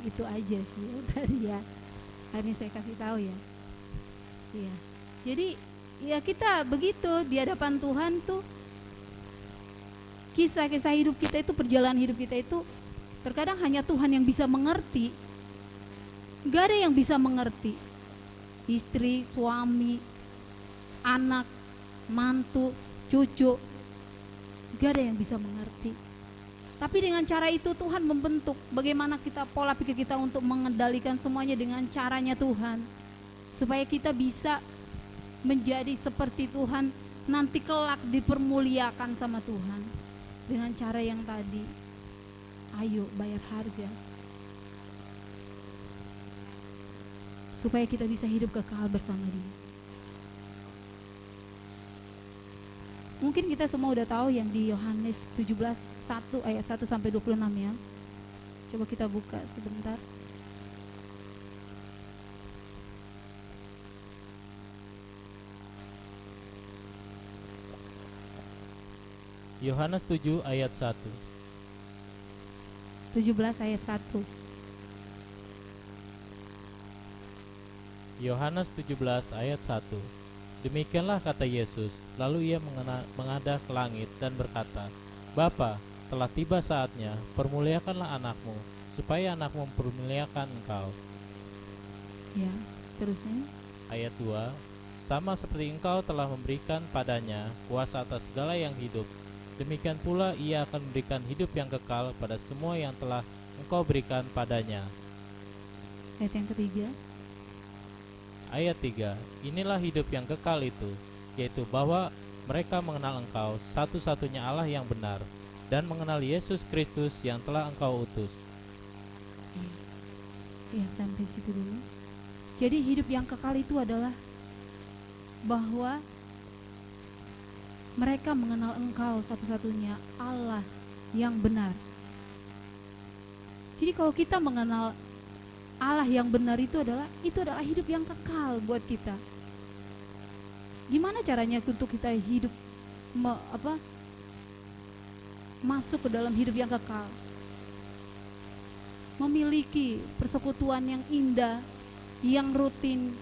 A: Itu aja sih tadi ya. Hari ini saya kasih tahu ya. Iya. Jadi ya kita begitu di hadapan Tuhan tuh, kisah-kisah hidup kita itu, perjalanan hidup kita itu terkadang hanya Tuhan yang bisa mengerti. Gak ada yang bisa mengerti. istri, suami, anak, mantu, cucu, gak ada yang bisa mengerti. Tapi dengan cara itu Tuhan membentuk bagaimana kita, pola pikir kita untuk mengendalikan semuanya dengan caranya Tuhan, supaya kita bisa menjadi seperti Tuhan, nanti kelak dipermuliakan sama Tuhan dengan cara yang tadi. Ayo bayar harga supaya kita bisa hidup kekal bersama Dia. Mungkin kita semua udah tahu yang di Yohanes 17 1 ayat 1 sampai 26 ya. Coba kita buka sebentar.
C: Yohanes 7 ayat 1.
A: 17 ayat 1.
C: Yohanes 17 ayat 1. Demikianlah kata Yesus, lalu ia menghadap ke langit dan berkata, Bapa, telah tiba saatnya, permuliakanlah anakmu, supaya anakmu mempermuliakan engkau.
A: Ya, terusnya.
C: Ayat 2. Sama seperti engkau telah memberikan padanya kuasa atas segala yang hidup, demikian pula ia akan memberikan hidup yang kekal pada semua yang telah engkau berikan padanya.
A: Ayat yang ketiga.
C: Ayat 3. Inilah hidup yang kekal itu, yaitu bahwa mereka mengenal engkau satu-satunya Allah yang benar, dan mengenal Yesus Kristus yang telah engkau utus.
A: Ya, sampai situ dulu. Jadi hidup yang kekal itu adalah bahwa mereka mengenal engkau satu-satunya Allah yang benar. Jadi kalau kita mengenal Allah yang benar itu adalah hidup yang kekal buat kita. Gimana caranya untuk kita hidup masuk ke dalam hidup yang kekal? Memiliki persekutuan yang indah, yang rutin,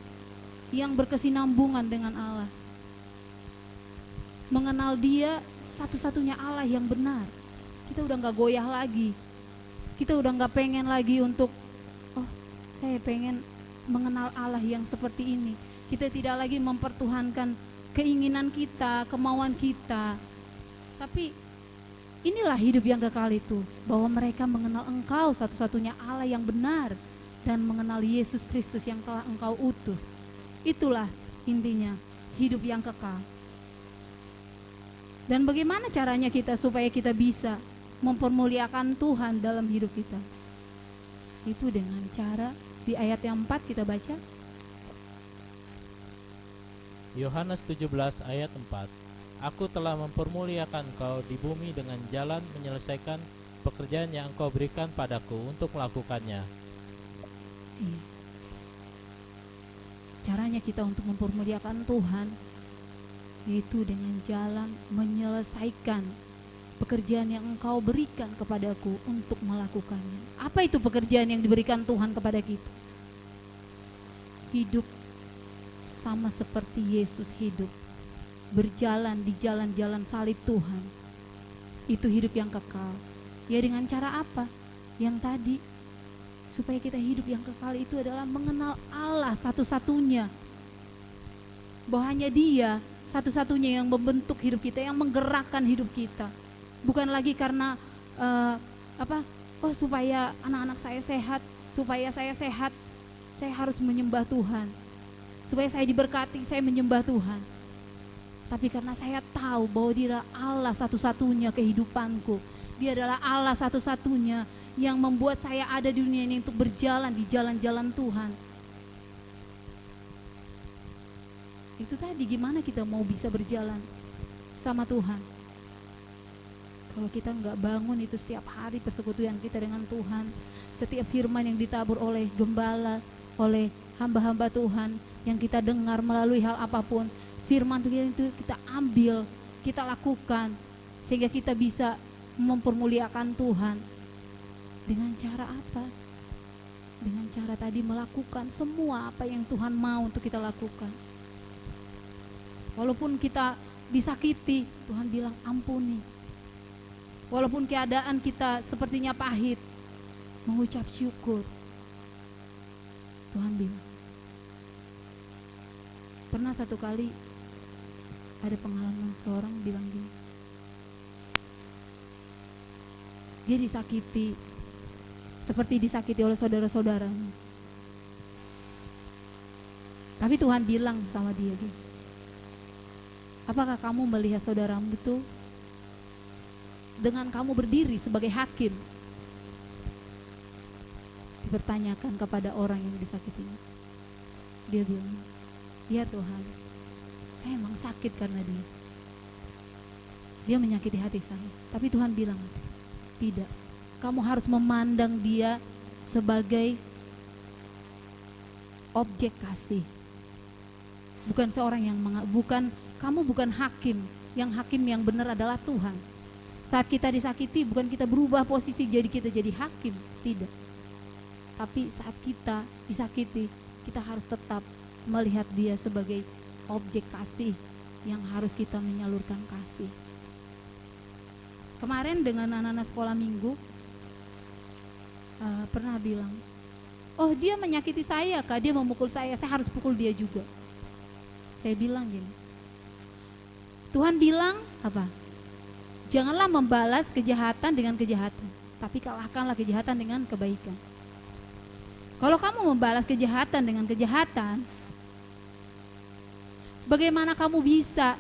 A: yang berkesinambungan dengan Allah. Mengenal Dia satu-satunya Allah yang benar. Kita udah gak goyah lagi. Kita udah gak pengen lagi untuk saya pengen mengenal Allah yang seperti ini. Kita tidak lagi mempertuhankan keinginan kita, kemauan kita. Tapi inilah hidup yang kekal itu, bahwa mereka mengenal engkau satu-satunya Allah yang benar, dan mengenal Yesus Kristus yang telah engkau utus. Itulah intinya hidup yang kekal. Dan bagaimana caranya kita supaya kita bisa mempermuliakan Tuhan dalam hidup kita? Itu dengan cara di ayat yang 4 kita baca.
C: Yohanes 17 ayat 4. Aku telah mempermuliakan engkau di bumi dengan jalan menyelesaikan pekerjaan yang engkau berikan padaku untuk melakukannya.
A: Iya. Caranya kita untuk mempermuliakan Tuhan yaitu dengan jalan menyelesaikan pekerjaan yang engkau berikan kepadaku untuk melakukannya. Apa itu pekerjaan yang diberikan Tuhan kepada kita? Hidup sama seperti Yesus hidup, berjalan di jalan-jalan salib Tuhan. Itu hidup yang kekal. Ya dengan cara apa? Yang tadi, supaya kita hidup yang kekal itu adalah mengenal Allah satu-satunya, bahwa hanya Dia satu-satunya yang membentuk hidup kita, yang menggerakkan hidup kita. Bukan lagi karena supaya anak-anak saya sehat, supaya saya sehat, saya harus menyembah Tuhan. Supaya saya diberkati, saya menyembah Tuhan. Tapi karena saya tahu bahwa Dia adalah Allah satu-satunya kehidupanku. Dia adalah Allah satu-satunya yang membuat saya ada di dunia ini untuk berjalan di jalan-jalan Tuhan. Itu tadi, gimana kita mau bisa berjalan sama Tuhan kalau kita nggak bangun itu setiap hari persekutuan kita dengan Tuhan, setiap firman yang ditabur oleh gembala, oleh hamba-hamba Tuhan yang kita dengar melalui hal apapun, firman itu kita ambil, kita lakukan, sehingga kita bisa mempermuliakan Tuhan. Dengan cara apa? Dengan cara tadi melakukan semua apa yang Tuhan mau untuk kita lakukan. Walaupun kita disakiti, Tuhan bilang ampuni. Walaupun keadaan kita sepertinya pahit, mengucap syukur. Tuhan bilang, Pernah satu kali ada pengalaman seorang bilang gini, dia disakiti seperti disakiti oleh saudara-saudaranya. Tapi Tuhan bilang sama dia, apakah kamu melihat saudaramu itu dengan kamu berdiri sebagai hakim? Dipertanyakan kepada orang yang disakitinya. Dia bilang, ya Tuhan, saya emang sakit karena dia menyakiti hati saya. Tapi Tuhan bilang, tidak, kamu harus memandang dia sebagai objek kasih, bukan seorang yang kamu bukan hakim. Yang hakim yang benar adalah Tuhan. Saat kita disakiti, bukan kita berubah posisi jadi kita jadi hakim, tidak. Tapi saat kita disakiti, kita harus tetap melihat dia sebagai objek kasih yang harus kita menyalurkan kasih. Kemarin dengan anak-anak sekolah minggu pernah bilang, oh dia menyakiti saya Kak, dia memukul saya harus pukul dia juga. Saya bilang gini, Tuhan bilang apa? Janganlah membalas kejahatan dengan kejahatan, tapi kalahkanlah kejahatan dengan kebaikan. Kalau kamu membalas kejahatan dengan kejahatan, bagaimana kamu bisa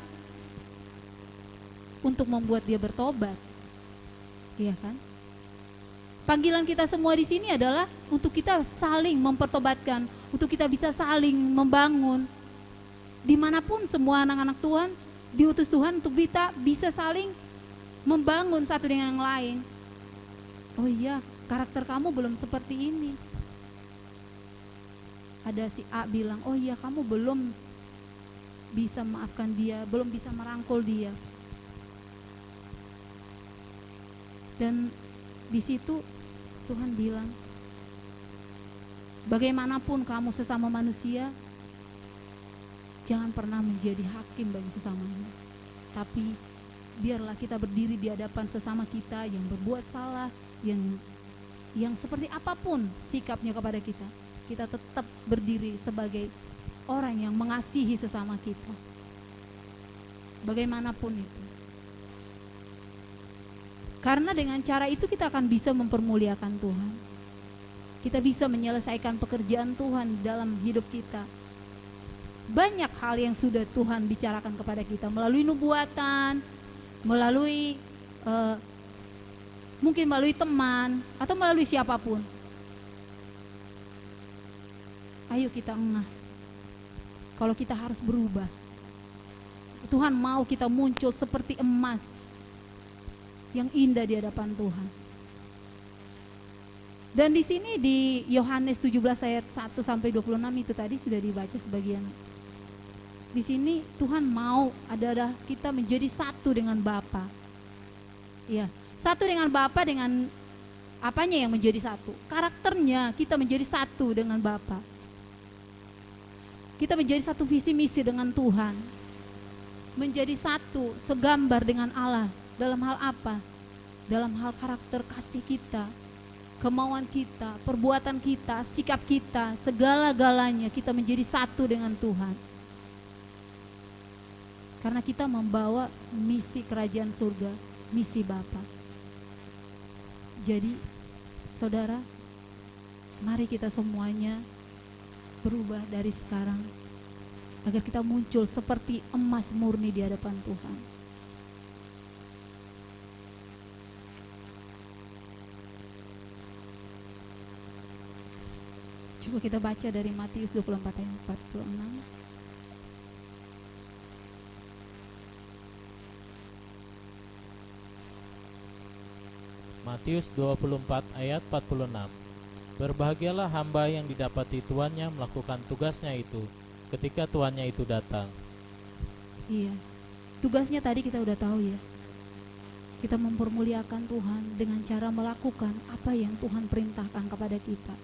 A: untuk membuat dia bertobat? Iya kan? Panggilan kita semua di sini adalah untuk kita saling mempertobatkan, untuk kita bisa saling membangun. Dimanapun semua anak-anak Tuhan diutus Tuhan untuk kita bisa saling membangun satu dengan yang lain. Oh iya, karakter kamu belum seperti ini. Ada si A bilang, oh iya kamu belum bisa maafkan dia, belum bisa merangkul dia. Dan di situ Tuhan bilang, bagaimanapun kamu sesama manusia, jangan pernah menjadi hakim bagi sesamanya. Tapi biarlah kita berdiri di hadapan sesama kita yang berbuat salah, yang seperti apapun sikapnya kepada kita, kita tetap berdiri sebagai orang yang mengasihi sesama kita, bagaimanapun itu. Karena dengan cara itu kita akan bisa mempermuliakan Tuhan. Kita bisa menyelesaikan pekerjaan Tuhan dalam hidup kita. Banyak hal yang sudah Tuhan bicarakan kepada kita melalui nubuatan, melalui mungkin melalui teman atau melalui siapapun. Ayo kita engah. Kalau kita harus berubah, Tuhan mau kita muncul seperti emas yang indah di hadapan Tuhan. Dan di sini di Yohanes 17 ayat 1 sampai 26 itu tadi sudah dibaca sebagian. Di sini Tuhan mau ada kita menjadi satu dengan Bapa. Ya, satu dengan Bapa, dengan apanya yang menjadi satu? Karakternya kita menjadi satu dengan Bapa. Kita menjadi satu visi misi dengan Tuhan. Menjadi satu, segambar dengan Allah. Dalam hal apa? Dalam hal karakter kasih kita, kemauan kita, perbuatan kita, sikap kita, segala-galanya kita menjadi satu dengan Tuhan. Karena kita membawa misi kerajaan surga, misi Bapa. Jadi, saudara, mari kita semuanya berubah dari sekarang agar kita muncul seperti emas murni di hadapan Tuhan. Coba kita baca dari Matius 24 ayat 46.
C: Matius 24 ayat 46. Berbahagialah hamba yang didapati tuannya melakukan tugasnya itu ketika tuannya itu datang.
A: Iya, tugasnya tadi kita udah tahu ya. Kita mempermuliakan Tuhan dengan cara melakukan apa yang Tuhan perintahkan kepada kita.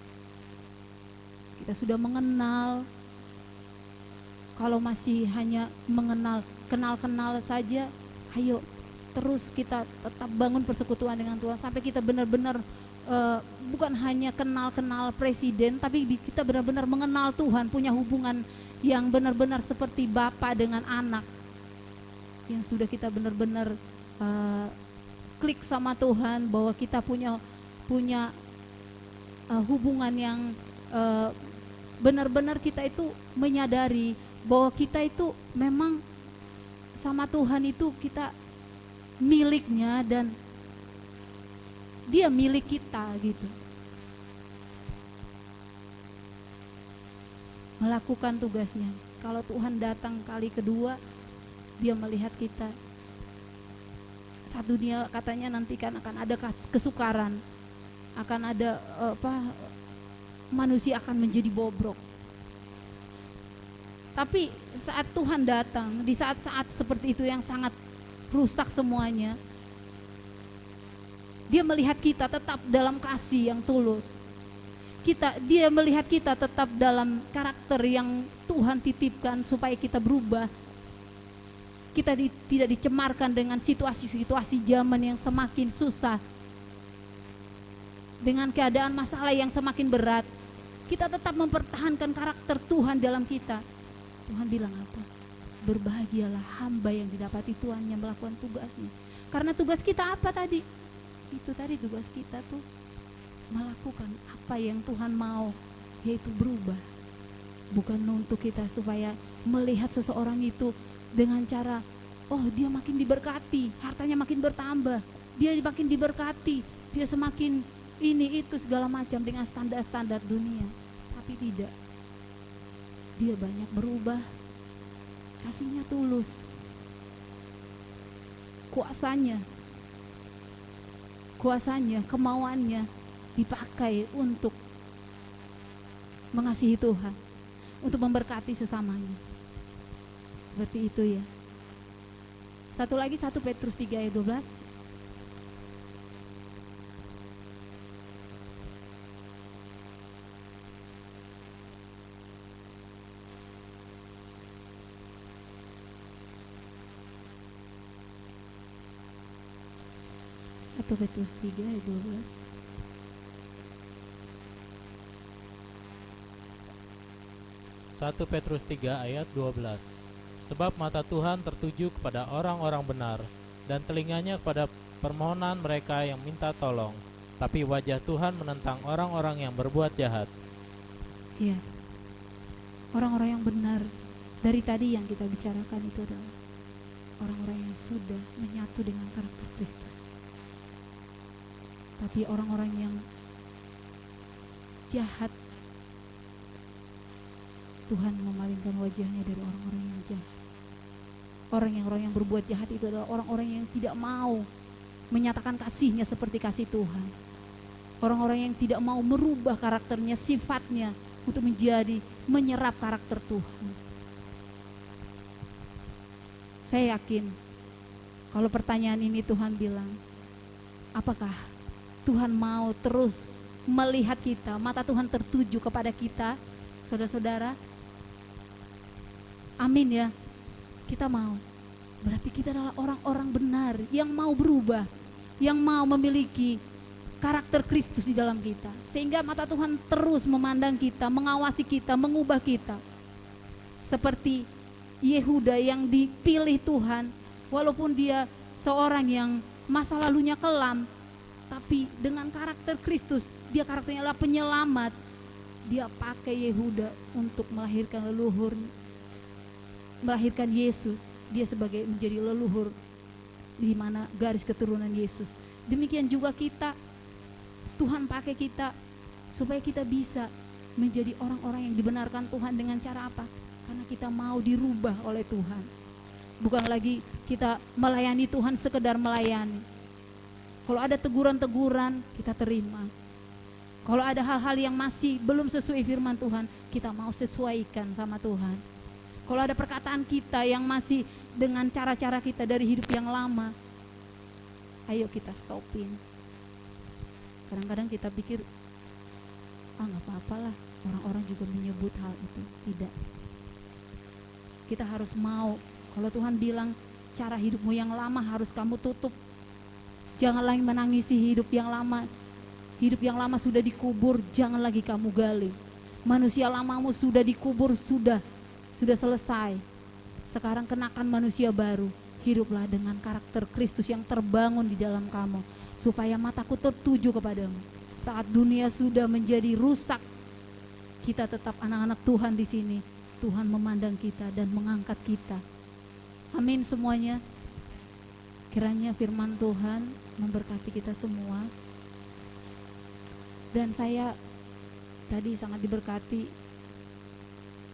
A: Kita sudah mengenal. Kalau masih hanya mengenal, kenal-kenal saja, ayo terus kita tetap bangun persekutuan dengan Tuhan sampai kita benar-benar bukan hanya kenal-kenal presiden, tapi kita benar-benar mengenal Tuhan, punya hubungan yang benar-benar seperti bapa dengan anak, yang sudah kita benar-benar klik sama Tuhan, bahwa kita punya hubungan yang benar-benar kita itu menyadari bahwa kita itu memang sama Tuhan itu kita miliknya dan Dia milik kita gitu. Melakukan tugasnya. Kalau Tuhan datang kali kedua, Dia melihat kita. Satu dunia katanya nanti kan akan ada kesukaran, akan ada manusia akan menjadi bobrok. Tapi saat Tuhan datang, di saat-saat seperti itu yang sangat rusak semuanya, Dia melihat kita tetap dalam kasih yang tulus. Dia melihat kita tetap dalam karakter yang Tuhan titipkan supaya kita berubah. Kita tidak dicemarkan dengan situasi-situasi zaman yang semakin susah, dengan keadaan masalah yang semakin berat. Kita tetap mempertahankan karakter Tuhan dalam kita. Tuhan bilang apa? Berbahagialah hamba yang didapati Tuhan yang melakukan tugasnya. Karena tugas kita apa tadi? Itu tadi tugas kita tuh melakukan apa yang Tuhan mau, yaitu berubah. Bukan untuk kita supaya melihat seseorang itu dengan cara, oh dia makin diberkati, hartanya makin bertambah, dia makin diberkati, dia semakin ini itu segala macam dengan standar-standar dunia. Tapi tidak, dia banyak berubah, kasihnya tulus, kuasanya, kemauannya dipakai untuk mengasihi Tuhan, untuk memberkati sesamanya. Seperti itu ya. Satu lagi 1 Petrus 3 ayat 12. Petrus 3 ayat 12.
C: Satu Petrus 3 ayat 12. Sebab mata Tuhan tertuju kepada orang-orang benar, dan telinganya kepada permohonan mereka yang minta tolong, tapi wajah Tuhan menentang orang-orang yang berbuat jahat.
A: Iya, orang-orang yang benar. Dari tadi yang kita bicarakan itu adalah orang-orang yang sudah menyatu dengan karakter Kristus. Tapi orang-orang yang jahat, Tuhan memalingkan wajahnya dari orang-orang yang jahat. Orang yang berbuat jahat itu adalah orang-orang yang tidak mau menyatakan kasihnya seperti kasih Tuhan. Orang-orang yang tidak mau merubah karakternya, sifatnya untuk menyerap karakter Tuhan. Saya yakin kalau pertanyaan ini Tuhan bilang, apakah Tuhan mau terus melihat kita, mata Tuhan tertuju kepada kita, saudara-saudara? Amin ya. Kita mau. Berarti kita adalah orang-orang benar yang mau berubah, yang mau memiliki karakter Kristus di dalam kita. Sehingga mata Tuhan terus memandang kita, mengawasi kita, mengubah kita. Seperti Yehuda yang dipilih Tuhan, walaupun dia seorang yang masa lalunya kelam, tapi dengan karakter Kristus, dia karakternya adalah penyelamat. Dia pakai Yehuda untuk melahirkan leluhur, melahirkan Yesus. Dia sebagai menjadi leluhur di mana garis keturunan Yesus. Demikian juga kita, Tuhan pakai kita supaya kita bisa menjadi orang-orang yang dibenarkan Tuhan dengan cara apa? Karena kita mau dirubah oleh Tuhan. Bukan lagi kita melayani Tuhan sekedar melayani. Kalau ada teguran-teguran, kita terima. Kalau ada hal-hal yang masih belum sesuai firman Tuhan, kita mau sesuaikan sama Tuhan. Kalau ada perkataan kita yang masih dengan cara-cara kita dari hidup yang lama, ayo kita stopin. Kadang-kadang kita pikir, nggak apa-apalah, orang-orang juga menyebut hal itu. Tidak. Kita harus mau. Kalau Tuhan bilang, cara hidupmu yang lama harus kamu tutup. Jangan lagi menangisi hidup yang lama. Hidup yang lama sudah dikubur, jangan lagi kamu gali. Manusia lamamu sudah dikubur, sudah sudah selesai. Sekarang kenakan manusia baru. Hiduplah dengan karakter Kristus yang terbangun di dalam kamu, supaya mataku tertuju kepadamu. Saat dunia sudah menjadi rusak, kita tetap anak-anak Tuhan di sini. Tuhan memandang kita dan mengangkat kita. Amin semuanya. Kiranya firman Tuhan memberkati kita semua. Dan saya tadi sangat diberkati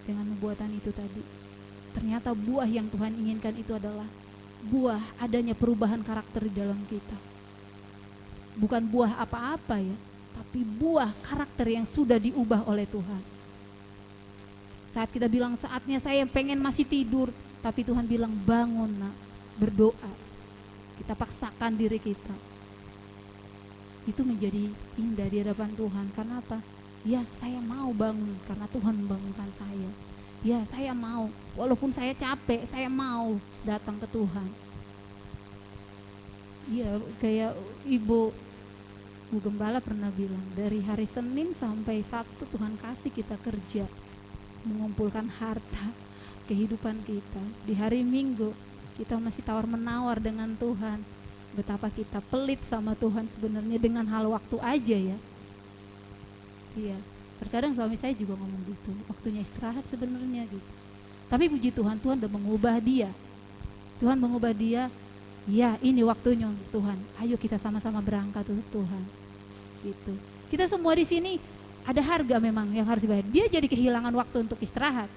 A: dengan nubuatan itu tadi. Ternyata buah yang Tuhan inginkan itu adalah buah adanya perubahan karakter di dalam kita. Bukan buah apa-apa ya, tapi buah karakter yang sudah diubah oleh Tuhan. Saat kita bilang saatnya saya pengen masih tidur, tapi Tuhan bilang bangun nak, berdoa. Kita paksakan diri kita. Itu menjadi indah di hadapan Tuhan. Karena apa? Ya, saya mau bangun karena Tuhan membangunkan saya. Ya, saya mau, walaupun saya capek, saya mau datang ke Tuhan. Iya, kayak Bu Gembala pernah bilang, dari hari Senin sampai Sabtu Tuhan kasih kita kerja, mengumpulkan harta, kehidupan kita. Di hari Minggu, kita masih tawar-menawar dengan Tuhan. Betapa kita pelit sama Tuhan sebenarnya dengan hal waktu aja ya. Iya. Terkadang suami saya juga ngomong gitu, waktunya istirahat sebenarnya gitu. Tapi puji Tuhan, Tuhan udah mengubah dia. Tuhan mengubah dia, ya ini waktunya untuk Tuhan. Ayo kita sama-sama berangkat untuk Tuhan. Gitu. Kita semua di sini ada harga memang yang harus dibayar. Dia jadi kehilangan waktu untuk istirahat.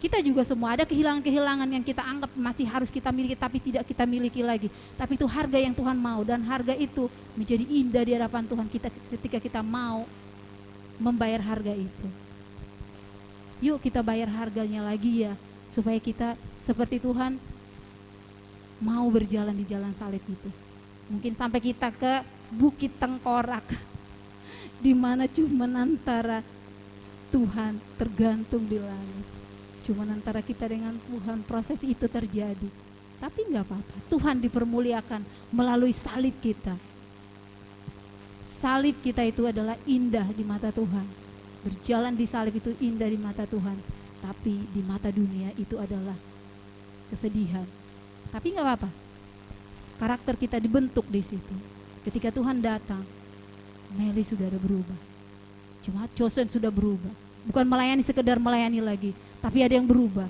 A: Kita juga semua ada kehilangan-kehilangan yang kita anggap masih harus kita miliki tapi tidak kita miliki lagi. Tapi itu harga yang Tuhan mau, dan harga itu menjadi indah di hadapan Tuhan kita ketika kita mau membayar harga itu. Yuk kita bayar harganya lagi ya, supaya kita seperti Tuhan mau berjalan di jalan salib itu. Mungkin sampai kita ke Bukit Tengkorak, di mana cuman antara Tuhan tergantung di langit. Cuman antara kita dengan Tuhan proses itu terjadi. Tapi enggak apa-apa, Tuhan dipermuliakan melalui salib kita. Salib kita itu adalah indah di mata Tuhan. Berjalan di salib itu indah di mata Tuhan. Tapi di mata dunia itu adalah kesedihan. Tapi nggak apa-apa. Karakter kita dibentuk di situ. Ketika Tuhan datang, Meli sudah ada berubah. Jemaat Chosen sudah berubah. Bukan melayani sekedar melayani lagi, tapi ada yang berubah.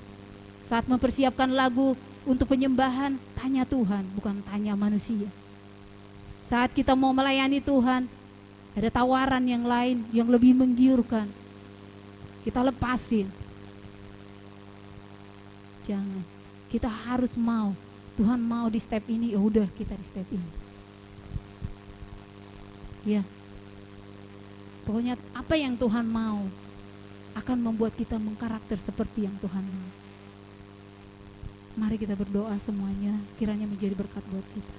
A: Saat mempersiapkan lagu untuk penyembahan, tanya Tuhan, bukan tanya manusia. Saat kita mau melayani Tuhan, ada tawaran yang lain yang lebih menggiurkan. Kita lepasin. Jangan. Kita harus mau. Tuhan mau di step ini, ya udah kita di step ini. Ya. Pokoknya apa yang Tuhan mau akan membuat kita mengkarakter seperti yang Tuhan mau. Mari kita berdoa semuanya, kiranya menjadi berkat buat kita.